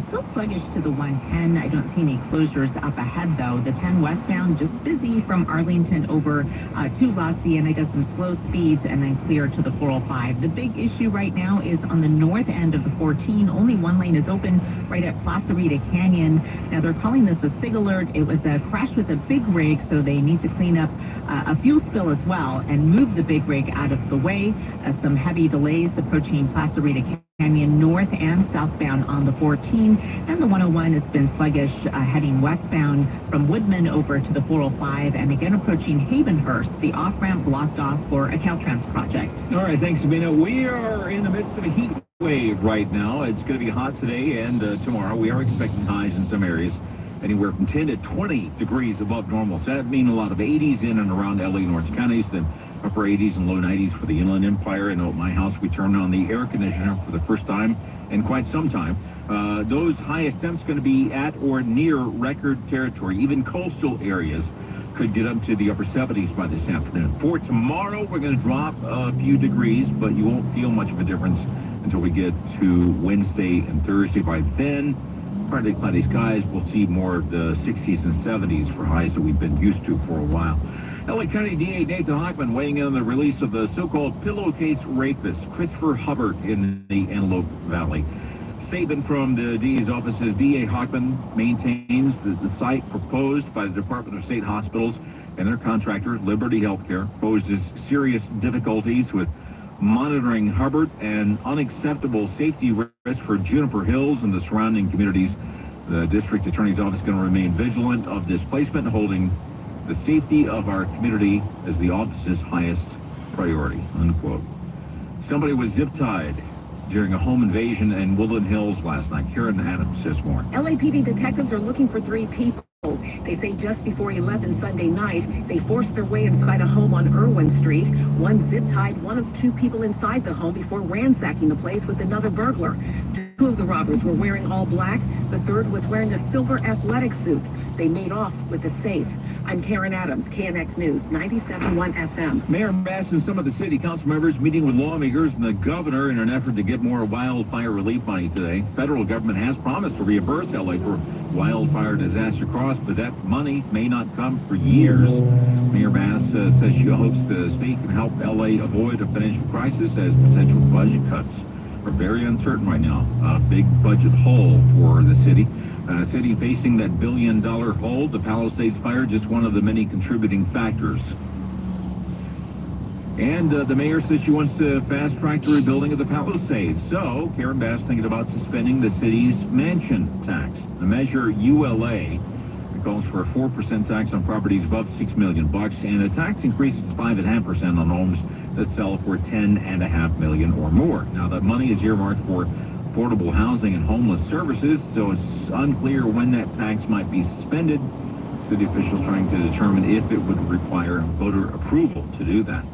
Still sluggish to the 110. I don't see any closures up ahead, though. The 10 westbound just busy from Arlington over to La Cienega, some slow speeds, and then clear to the 405. The big issue right now is on the north end of the 14. Only 1 lane is open right at Plaza Rita Canyon. Now, they're calling this a SIG alert. It was a crash with a big rig, so they need to clean up a fuel spill as well and move the big rig out of the way. Some heavy delays approaching Plaza Rita Canyon north and southbound on the 14. And the 101 has been sluggish heading westbound from Woodman over to the 405 and again approaching Havenhurst. The off-ramp blocked off for a Caltrans project. All right, thanks, Sabina. We are in the midst of a heat wave right now. It's going to be hot today and tomorrow. We are expecting highs in some areas anywhere from 10 to 20 degrees above normal. So that means a lot of 80s in and around LA and Orange counties, then upper 80s and low 90s for the Inland Empire. I know at my house we turned on the air conditioner for the first time in quite some time. Those highest temps going to be at or near record territory. Even coastal areas could get up to the upper 70s by this afternoon. For tomorrow, we're going to drop a few degrees, but you won't feel much of a difference until we get to Wednesday and Thursday. By then, partly cloudy skies. We'll see more of the 60s and 70s for highs that we've been used to for a while. LA County DA Nathan Hochman weighing in on the release of the so-called pillowcase rapist, Christopher Hubbard, in the Antelope Valley. Statement from the DA's office says DA Hochman maintains that the site proposed by the Department of State Hospitals and their contractor, Liberty Healthcare, poses serious difficulties with monitoring Hubbard and unacceptable safety risk for Juniper Hills and the surrounding communities. The district attorney's office is going to remain vigilant of this placement, holding the safety of our community as the office's highest priority, unquote. Somebody was zip-tied during a home invasion in Woodland Hills last night. Karen Adams says more. LAPD detectives are looking for 3 people. They say just before 11 Sunday night, they forced their way inside a home on Irwin Street. One zip-tied one of 2 people inside the home before ransacking the place with another burglar. 2 of the robbers were wearing all black. The third was wearing a silver athletic suit. They made off with the safe. I'm Karen Adams, KNX News, 97.1 FM. Mayor Bass and some of the city council members meeting with lawmakers and the governor in an effort to get more wildfire relief money today. Federal government has promised to reimburse LA for wildfire disaster costs, but that money may not come for years. Mayor Bass says she hopes the state can help LA avoid a financial crisis as potential budget cuts are very uncertain right now. A big budget hole for the city. City facing that $1 billion hole, the Palisades fire, just one of the many contributing factors. And the mayor says she wants to fast-track the rebuilding of the Palisades. So, Karen Bass thinking about suspending the city's mansion tax. The measure ULA calls for a 4% tax on properties above $6 million, and a tax increase of 5.5% on homes that sell for $10.5 million or more. Now, that money is earmarked for affordable housing and homeless services, so it's unclear when that tax might be suspended. City officials trying to determine if it would require voter approval to do that.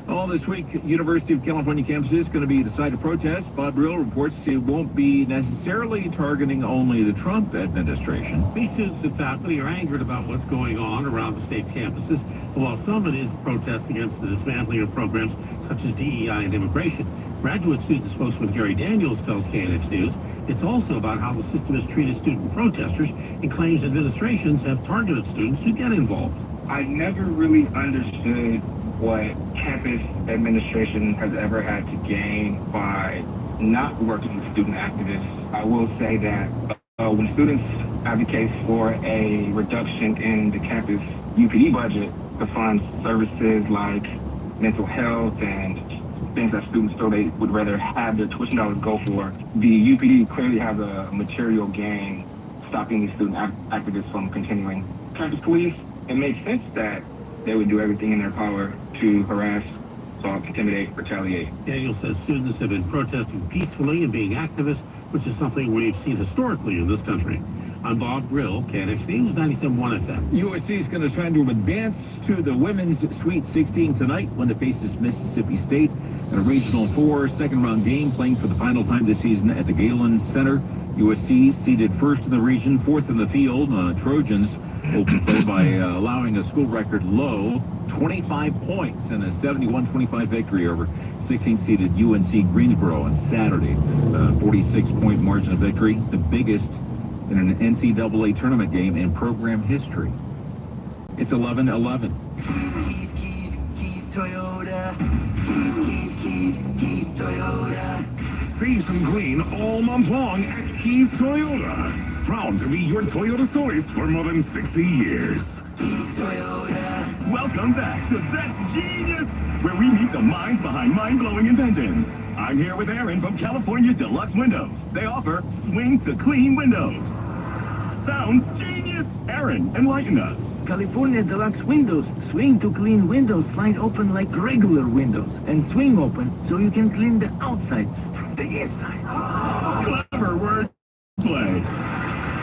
All this week, University of California campus is going to be the site of protests. Bob Brill reports it won't be necessarily targeting only the Trump administration. Many students and faculty are angered about what's going on around the state campuses, while some of it is protest against the dismantling of programs such as DEI and immigration. Graduate student spokesman Gary Daniels tells KNX News it's also about how the system has treated student protesters and claims administrations have targeted students who get involved. I never really understood what campus administration has ever had to gain by not working with student activists. I will say that when students advocate for a reduction in the campus UPD budget to fund services like mental health and things that students feel they would rather have their tuition dollars go for, the UPD clearly has a material gain stopping these student activists from continuing. Campus police, it makes sense that they would do everything in their power to harass, assault, intimidate, retaliate. Daniel says students have been protesting peacefully and being activists, which is something we've seen historically in this country. I'm Bob Brill, KNX News, 97.1 FM. USC is going to try to advance to the women's Sweet 16 tonight when it faces Mississippi State in a Regional 4 second-round game, playing for the final time this season at the Galen Center. USC seeded first in the region, fourth in the field. Trojans opened play by allowing a school record low 25 points and a 71-25 victory over 16th-seeded UNC Greensboro on Saturday. 46-point margin of victory, the biggest in an NCAA tournament game in program history. It's 11-11. Keith Toyota. Keith Toyota. Safe and clean all month long at Keith Toyota. Proud to be your Toyota choice for more than 60 years. Keith Toyota. Welcome back to That's Genius, where we meet the minds behind mind-blowing inventions. I'm here with Aaron from California Deluxe Windows. They offer swing to clean windows. Sounds genius! Aaron, enlighten us. California Deluxe Windows. Swing to clean windows slide open like regular windows and swing open so you can clean the outside from the inside. Clever wordplay.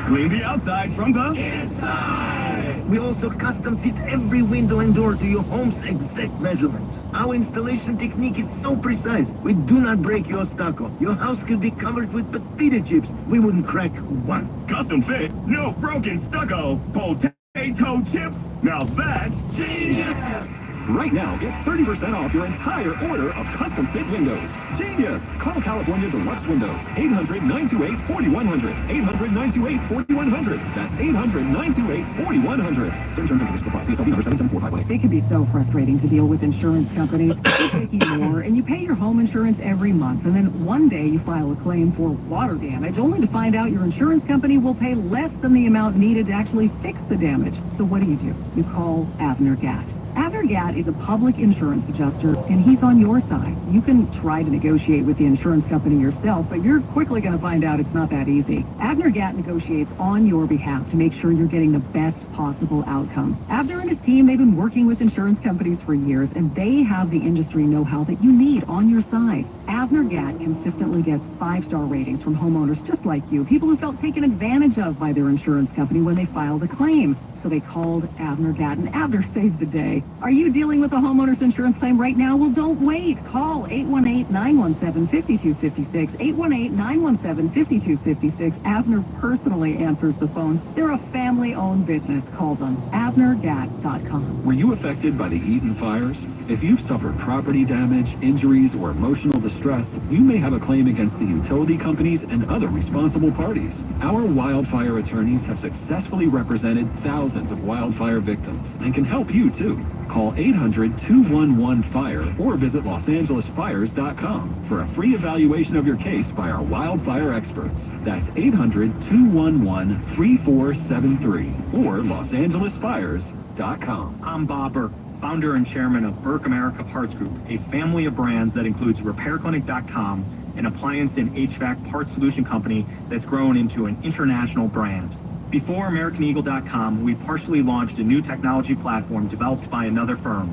Clean the outside from the inside. We also custom fit every window and door to your home's exact measurements. Our installation technique is so precise, we do not break your stucco. Your house could be covered with potato chips. We wouldn't crack one. Custom fit, no broken stucco. Potato chips. Now that's genius. Right now, get 30% off your entire order of custom fit windows. Genius! Call California Deluxe Windows. 800-928-4100. 800-928-4100. That's 800-928-4100. It can be so frustrating to deal with insurance companies. It's taking more, and you pay your home insurance every month, and then one day you file a claim for water damage, only to find out your insurance company will pay less than the amount needed to actually fix the damage. So what do? You call Avner Gatt. Avner Gatt is a public insurance adjuster, and he's on your side. You can try to negotiate with the insurance company yourself, but you're quickly going to find out it's not that easy. Avner Gatt negotiates on your behalf to make sure you're getting the best possible outcome. Avner and his team, they've been working with insurance companies for years, and they have the industry know-how that you need on your side. Avner Gatt consistently gets 5-star ratings from homeowners just like you, people who felt taken advantage of by their insurance company when they filed a claim. So they called Avner Gatt, and Avner saved the day. Are you dealing with a homeowner's insurance claim right now? Well, don't wait. Call 818-917-5256. 818-917-5256. Avner personally answers the phone. They're a family-owned business. Call them. AvnerGatt.com. Were you affected by the Eaton fires? If you've suffered property damage, injuries, or emotional distress, you may have a claim against the utility companies and other responsible parties. Our wildfire attorneys have successfully represented thousands of wildfire victims and can help you too. Call 800-211-FIRE or visit LosAngelesFires.com for a free evaluation of your case by our wildfire experts. That's 800-211-3473 or LosAngelesFires.com. I'm Bob Burke, founder and chairman of Burke America Parts Group, a family of brands that includes RepairClinic.com, an appliance and HVAC parts solution company that's grown into an international brand. Before AmericanEagle.com, we partially launched a new technology platform developed by another firm.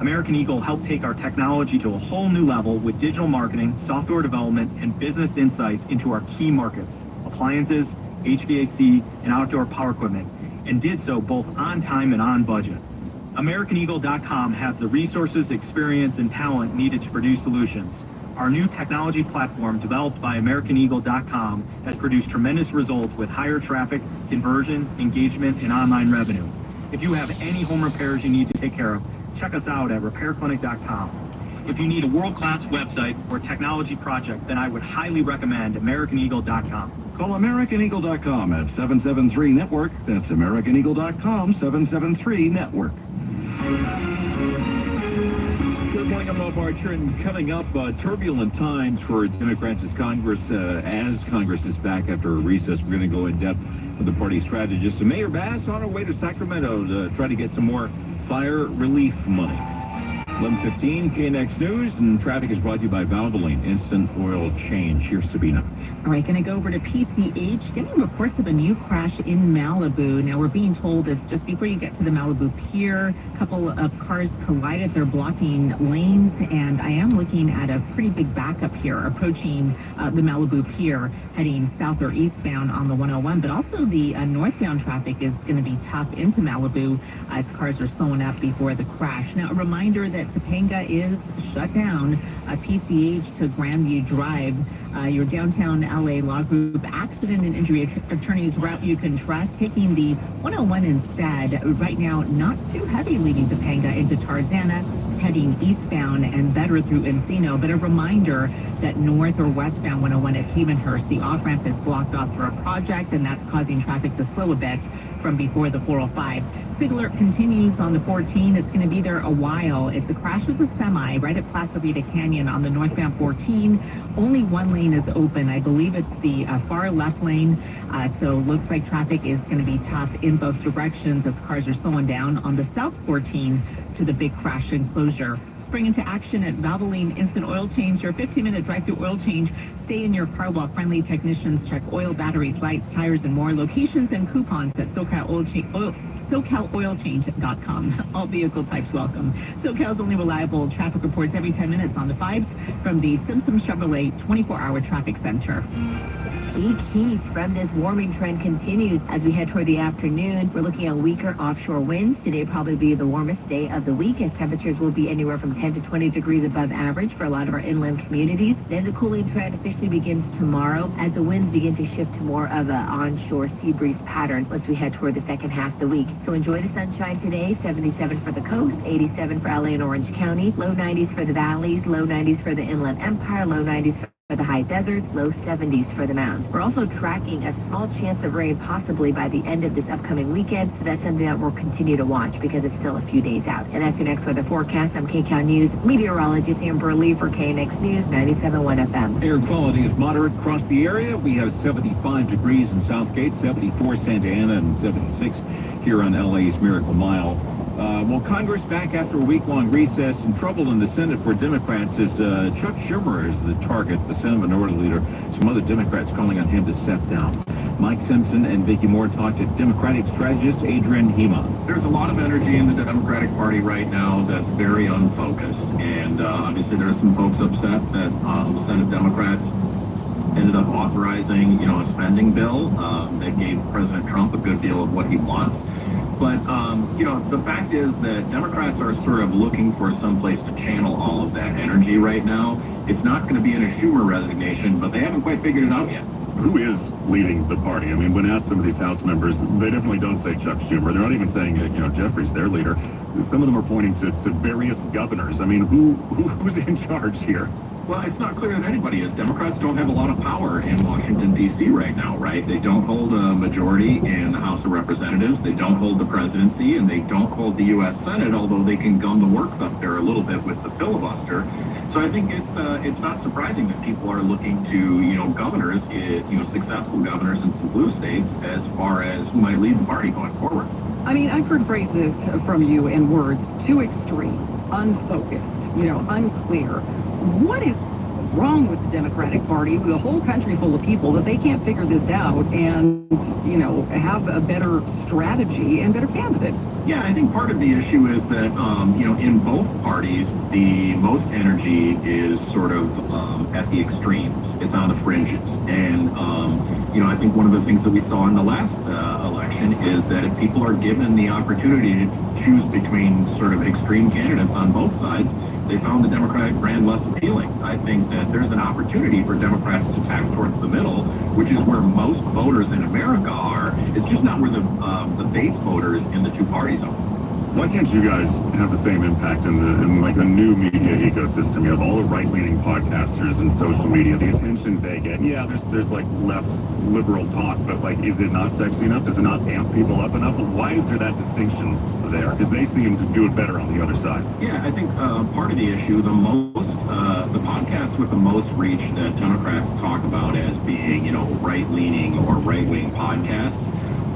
American Eagle helped take our technology to a whole new level with digital marketing, software development, and business insights into our key markets, appliances, HVAC, and outdoor power equipment, and did so both on time and on budget. AmericanEagle.com has the resources, experience, and talent needed to produce solutions. Our new technology platform, developed by AmericanEagle.com, has produced tremendous results with higher traffic, conversion, engagement, and online revenue. If you have any home repairs you need to take care of, check us out at RepairClinic.com. If you need a world-class website or technology project, then I would highly recommend AmericanEagle.com. Call AmericanEagle.com at 773-NETWORK. That's AmericanEagle.com, 773-NETWORK. Good morning, I'm Rob Archer, and coming up, turbulent times for Democrats as Congress is back after a recess. We're going to go in depth with the party strategist. And Mayor Bass on her way to Sacramento to try to get some more fire relief money. 11:15, KNX News, and traffic is brought to you by Valvoline Instant Oil Change. Here's Sabina. All right, going to go over to PCH. Getting reports of a new crash in Malibu. Now, we're being told it's just before you get to the Malibu Pier. A couple of cars collided. They're blocking lanes, and I am looking at a pretty big backup here approaching the Malibu Pier, heading south or eastbound on the 101. But also the northbound traffic is going to be tough into Malibu as cars are slowing up before the crash. Now, a reminder that Topanga is shut down. PCH to Grandview Drive. Your downtown LA Law Group accident and injury attorneys route you can trust, taking the 101 instead. Right now, not too heavy leaving Topanga into Tarzana, heading eastbound and better through Encino. But a reminder that north or westbound 101 at Havenhurst, the off-ramp is blocked off for a project, and that's causing traffic to slow a bit from before the 405. Sig alert continues on the 14. It's going to be there a while. If the crash was a semi right at Plaza Rita Canyon on the northbound 14, only one lane is open. I believe it's the far left lane. So looks like traffic is going to be tough in both directions as cars are slowing down on the south 14 to the big crash enclosure. Spring into action at Valvoline Instant Oil Change, your 15-minute drive-through oil change. Stay in your car while friendly technicians check oil, batteries, lights, tires, and more. Locations and coupons at SoCalOilChange.com. All vehicle types welcome. SoCal's only reliable traffic reports every 10 minutes on the 5s from the Simpson Chevrolet 24-hour traffic center. Steve Keith from this warming trend continues as we head toward the afternoon. We're looking at weaker offshore winds. Today will probably be the warmest day of the week as temperatures will be anywhere from 10 to 20 degrees above average for a lot of our inland communities. Then the cooling trend officially begins tomorrow as the winds begin to shift to more of an onshore sea breeze pattern once we head toward the second half of the week. So enjoy the sunshine today. 77 for the coast, 87 for LA and Orange County, low 90s for the valleys, low 90s for the Inland Empire, low 90s for the high deserts, low 70s for the mountains. We're also tracking a small chance of rain possibly by the end of this upcoming weekend, so that's something that we'll continue to watch because it's still a few days out. And that's your next weather forecast. I'm KCAL News meteorologist Amber Lee for KNX News 97.1 FM. Air quality is moderate across the area. We have 75 degrees in Southgate, 74 Santa Ana, and 76 here on LA's Miracle Mile. Well, Congress back after a week-long recess, and trouble in the Senate for Democrats as Chuck Schumer is the target, the Senate Minority Leader. Some other Democrats calling on him to step down. Mike Simpson and Vicki Moore talked to Democratic strategist Adrian Hema. There's a lot of energy in the Democratic Party right now that's very unfocused, and obviously there's some folks upset that Senate Democrats ended up authorizing, a spending bill that gave President Trump a good deal of what he wants. But, the fact is that Democrats are sort of looking for some place to channel all of that energy right now. It's not going to be in a Schumer resignation, but they haven't quite figured it out yet. Who is leading the party? I mean, when asked some of these House members, they definitely don't say Chuck Schumer. They're not even saying that, Jeffries, their leader. Some of them are pointing to various governors. I mean, who's in charge here? Well, it's not clear that anybody is. Democrats don't have a lot of power in Washington, D.C. right now, right? They don't hold a majority in the House of Representatives. They don't hold the presidency, and they don't hold the U.S. Senate, although they can gum the works up there a little bit with the filibuster. So I think it's not surprising that people are looking to, governors, successful governors in some blue states as far as who might lead the party going forward. I mean, I've heard phrases from you in words too extreme, unfocused, unclear. What is wrong with the Democratic Party, with a whole country full of people, that they can't figure this out and, have a better strategy and better candidates? Yeah, I think part of the issue is that, in both parties, the most energy is sort of at the extremes. It's on the fringes. And, I think one of the things that we saw in the last election is that if people are given the opportunity to choose between sort of extreme candidates on both sides, they found the Democratic brand less appealing. I think that there's an opportunity for Democrats to tack towards the middle, which is where most voters in America are. It's just not where the base voters in the two parties are. Why can't you guys have the same impact in like a new media ecosystem? You have all the right-leaning podcasters and social media, the attention they get. Yeah, there's like left liberal talk, but like, is it not sexy enough? Does it not amp people up enough? Why is there that distinction there? Because they seem to do it better on the other side. Yeah, I think part of the issue, the podcasts with the most reach that Democrats talk about as being, right-leaning or right-wing podcasts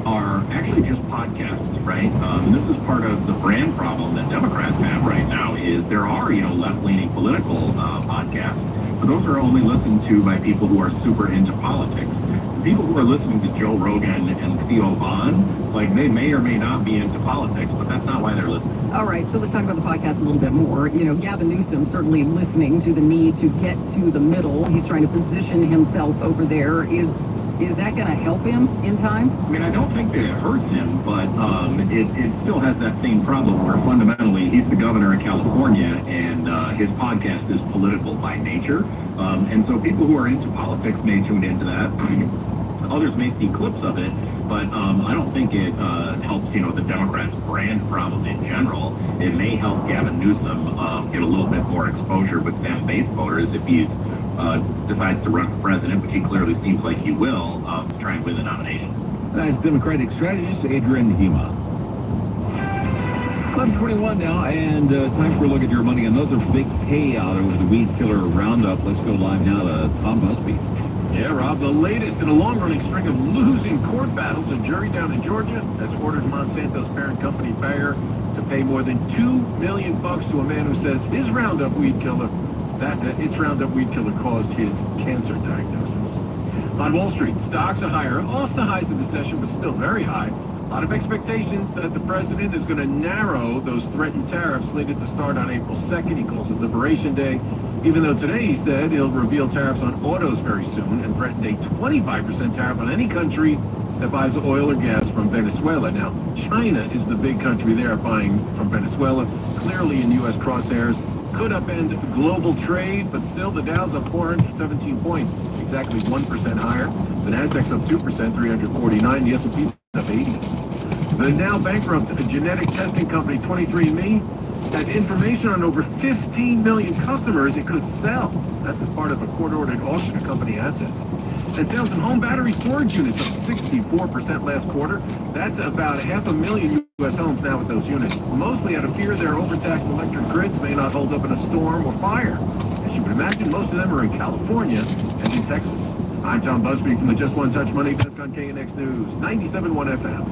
are actually just podcasts, right? And this is part of the brand problem that Democrats have right now is there are, left-leaning political podcasts, but those are only listened to by people who are super into politics. The people who are listening to Joe Rogan and Theo Vaughn, like, they may or may not be into politics, but that's not why they're listening. All right, so let's talk about the podcast a little bit more. Gavin Newsom certainly listening to the need to get to the middle. He's trying to position himself over there. Is that going to help him in time? I mean, I don't think that it hurts him, but it still has that same problem where fundamentally he's the governor of California and his podcast is political by nature. And so people who are into politics may tune into that. Others may see clips of it, but I don't think it helps, the Democrats' brand problem in general. It may help Gavin Newsom get a little bit more exposure with them base voters if he's decides to run for president, which he clearly seems like he will, to try and win the nomination. That's Democratic strategist Adrian Hema. 11:21 now, and time for a look at your money. Another big payout over the weed killer Roundup. Let's go live now to Tom Busby. Yeah, Rob, the latest in a long-running string of losing court battles. A jury down in Georgia has ordered Monsanto's parent company Bayer to pay more than $2 million to a man who says his Roundup weed killer its Roundup weed killer caused his cancer diagnosis. On Wall Street, stocks are higher, off the highs of the session, but still very high. A lot of expectations that the president is going to narrow those threatened tariffs slated to start on April 2nd. He calls it Liberation Day, even though today he said he'll reveal tariffs on autos very soon and threatened a 25% tariff on any country that buys oil or gas from Venezuela. Now, China is the big country there buying from Venezuela, clearly in U.S. crosshairs. Could upend global trade, but still the Dow's up 417 points, exactly 1% higher. The Nasdaq's up 2%, 349. The S&P's up 80. The now bankrupt genetic testing company 23andMe had information on over 15 million customers it could sell. That's as part of a court-ordered auction of company assets. And sales of home battery storage units up 64% last quarter. That's about 500,000 U.S. homes now with those units, mostly out of fear their overtaxed electric grids may not hold up in a storm or fire. As you would imagine, most of them are in California and in Texas. I'm Tom Busby from the Just One Touch Money Desk on KNX News, 97.1 FM.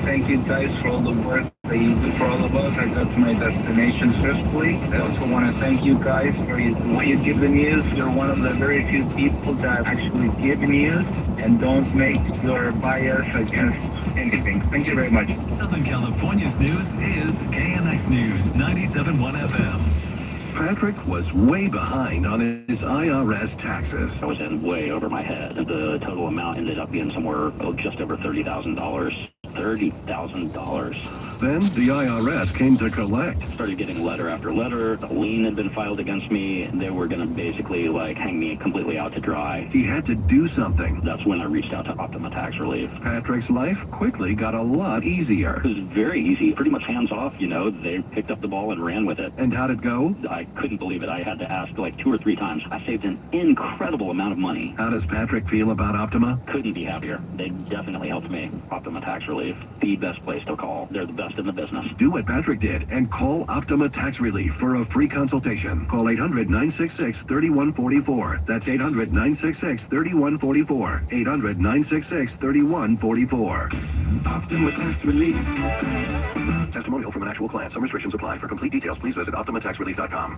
Thank you, guys, for all the work that you do for all of us. I got to my destination swiftly. I also want to thank you guys for what you give the news. You're one of the very few people that actually give news and don't make your bias against anything. Thank you very much. Southern California's news is KNX News, 97.1 FM. Patrick was way behind on his IRS taxes. I was in way over my head. The total amount ended up being somewhere just over $30,000. $30,000. Then the IRS came to collect. Started getting letter after letter. A lien had been filed against me. They were going to basically hang me completely out to dry. He had to do something. That's when I reached out to Optima Tax Relief. Patrick's life quickly got a lot easier. It was very easy, pretty much hands off, They picked up the ball and ran with it. And how'd it go? I couldn't believe it. I had to ask 2 or 3 times. I saved an incredible amount of money. How does Patrick feel about Optima? Couldn't be happier. They definitely helped me. Optima Tax Relief, the best place to call. They're the best in the business. Do what Patrick did and call Optima Tax Relief for a free consultation. Call 800-966-3144. That's 800-966-3144. 800-966-3144. Optima Tax Relief. Testimonial from an actual client. Some restrictions apply. For complete details, please visit OptimaTaxRelief.com.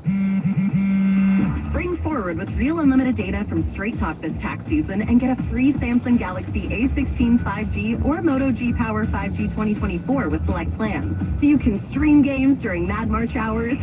Spring forward with real unlimited data from Straight Talk this tax season and get a free Samsung Galaxy A16 5G or Moto G Power 5G 2024 with select plans. So you can stream games during Mad March hours,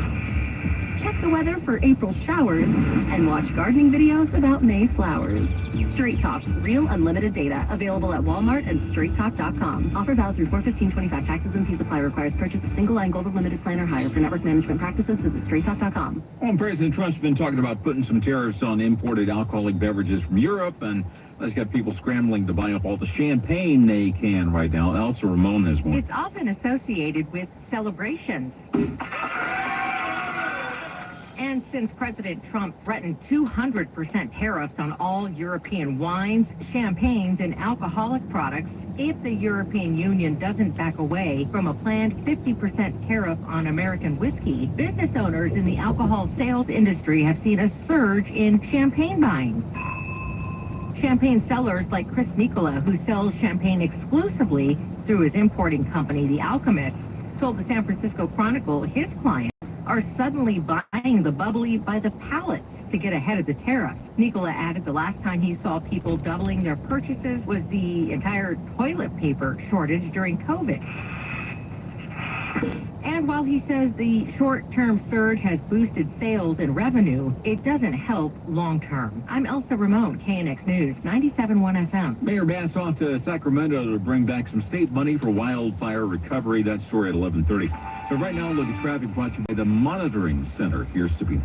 check the weather for April showers, and watch gardening videos about May flowers. Straight Talk, real unlimited data, available at Walmart and StraightTalk.com. Offer valid through 4/15/25. Taxes and fees apply. Requires purchase a single line Golden Limited plan or higher. For network management practices, visit StraightTalk.com. Well, President Trump's been talking about putting some tariffs on imported alcoholic beverages from Europe, and that's got people scrambling to buy up all the champagne they can right now. Elsa Ramon has one. It's often associated with celebrations. And since President Trump threatened 200% tariffs on all European wines, champagnes, and alcoholic products, if the European Union doesn't back away from a planned 50% tariff on American whiskey, business owners in the alcohol sales industry have seen a surge in champagne buying. Champagne sellers like Chris Nicola, who sells champagne exclusively through his importing company, The Alchemist, told the San Francisco Chronicle his clients are suddenly buying the bubbly by the pallet to get ahead of the tariff. Nicola added the last time he saw people doubling their purchases was the entire toilet paper shortage during COVID. And while he says the short-term surge has boosted sales and revenue, it doesn't help long-term. I'm Elsa Ramon, KNX News, 97.1 FM. Mayor Bass off to Sacramento to bring back some state money for wildfire recovery. That story at 11:30. But right now, look at traffic brought to you by the Monitoring Center. Here's Sabina.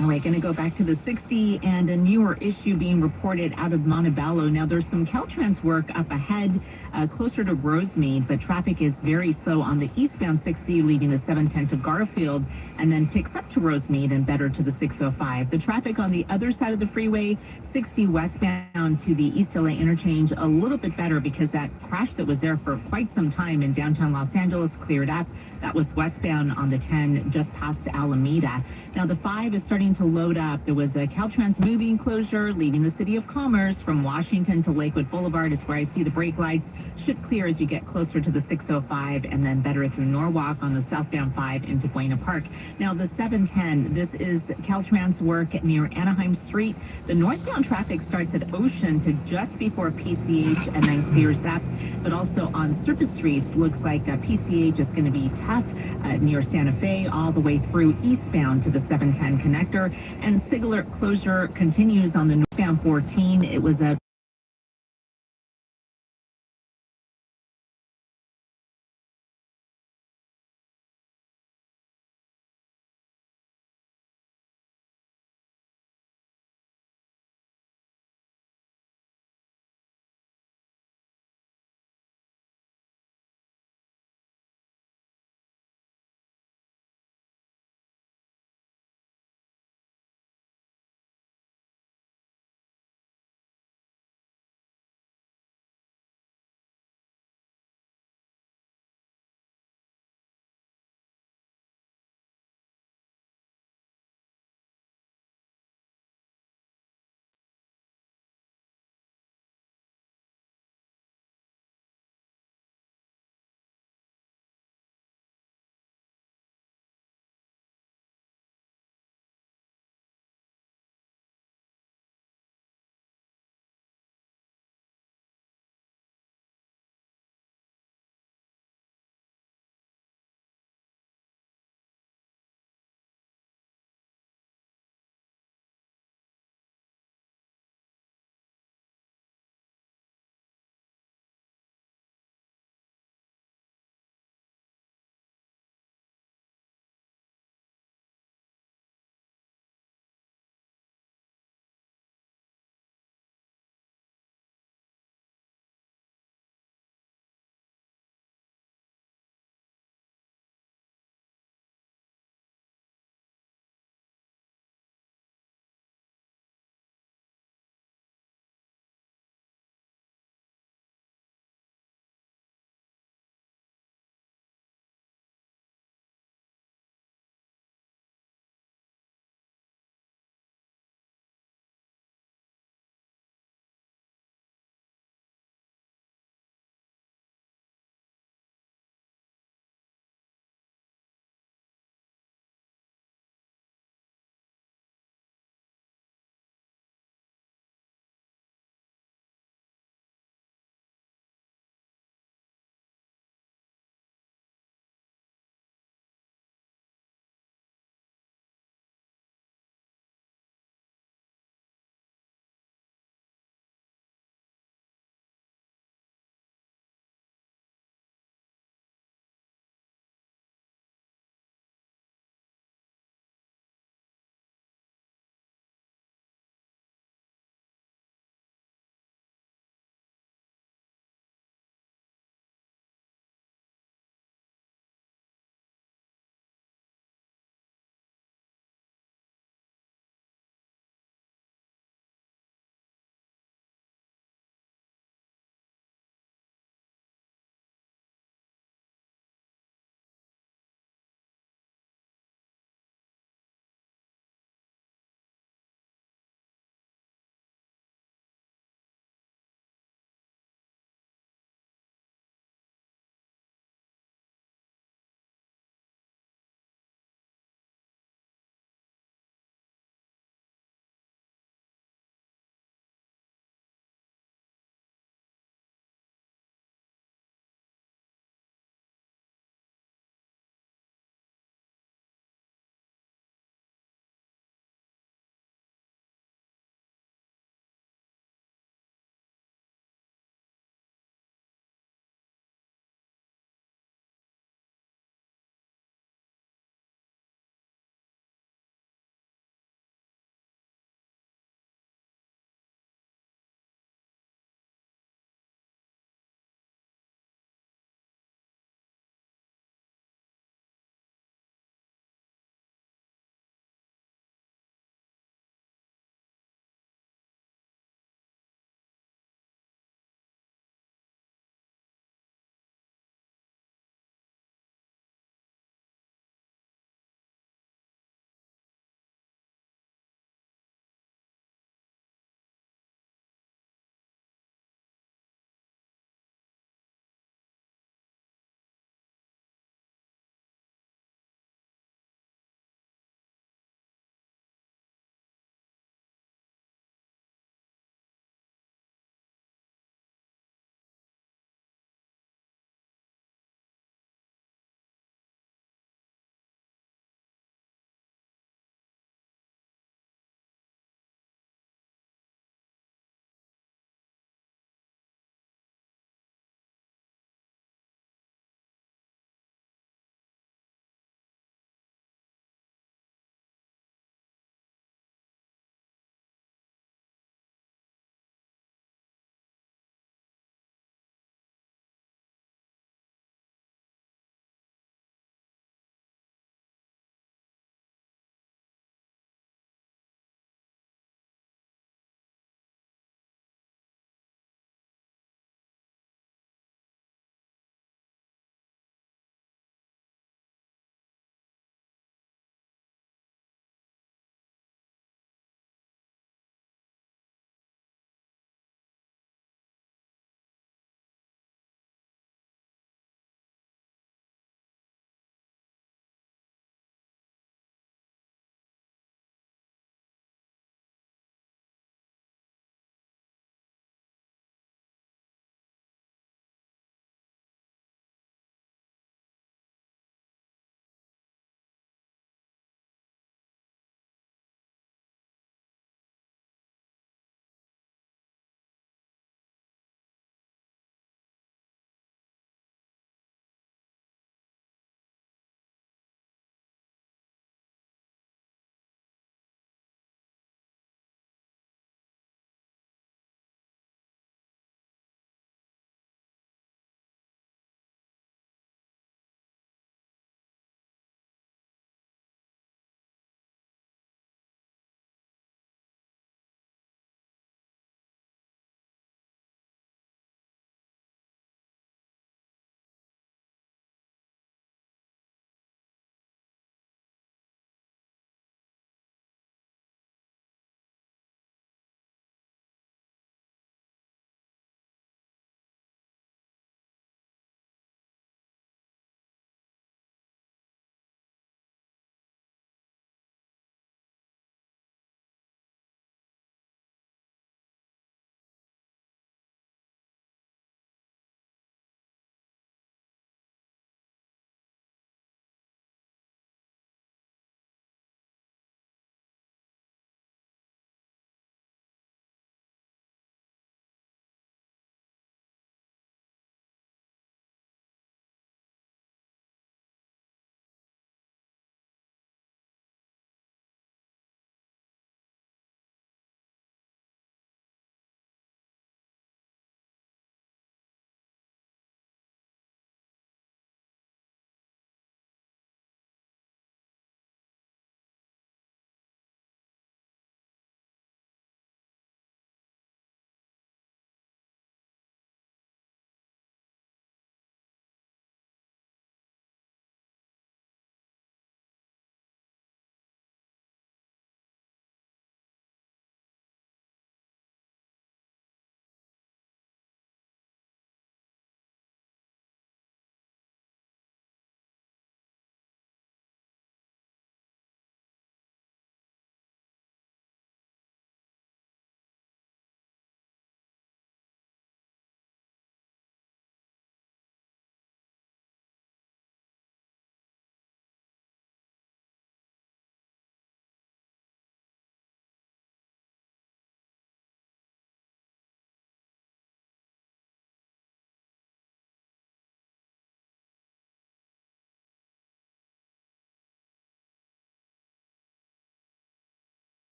All right, going to go back to the 60 and a newer issue being reported out of Montebello. Now, there's some Caltrans work up ahead closer to Rosemead, but traffic is very slow on the eastbound 60 leading the 710 to Garfield and then picks up to Rosemead and better to the 605. The traffic on the other side of the freeway, 60 westbound to the East LA interchange, a little bit better because that crash that was there for quite some time in downtown Los Angeles cleared up. That was westbound on the 10 just past Alameda. Now the 5 is starting to load up. There was a Caltrans moving closure leaving the City of Commerce from Washington to Lakewood Boulevard is where I see the brake lights. Should clear as you get closer to the 605 and then better through Norwalk on the southbound 5 into Buena Park. Now the 710, this is Caltrans work near Anaheim Street. The northbound Northbound traffic starts at Ocean to just before PCH and then clears up. But also on surface streets, looks like PCH is going to be tough near Santa Fe all the way through eastbound to the 710 connector. And Sigler closure continues on the northbound 14. It was a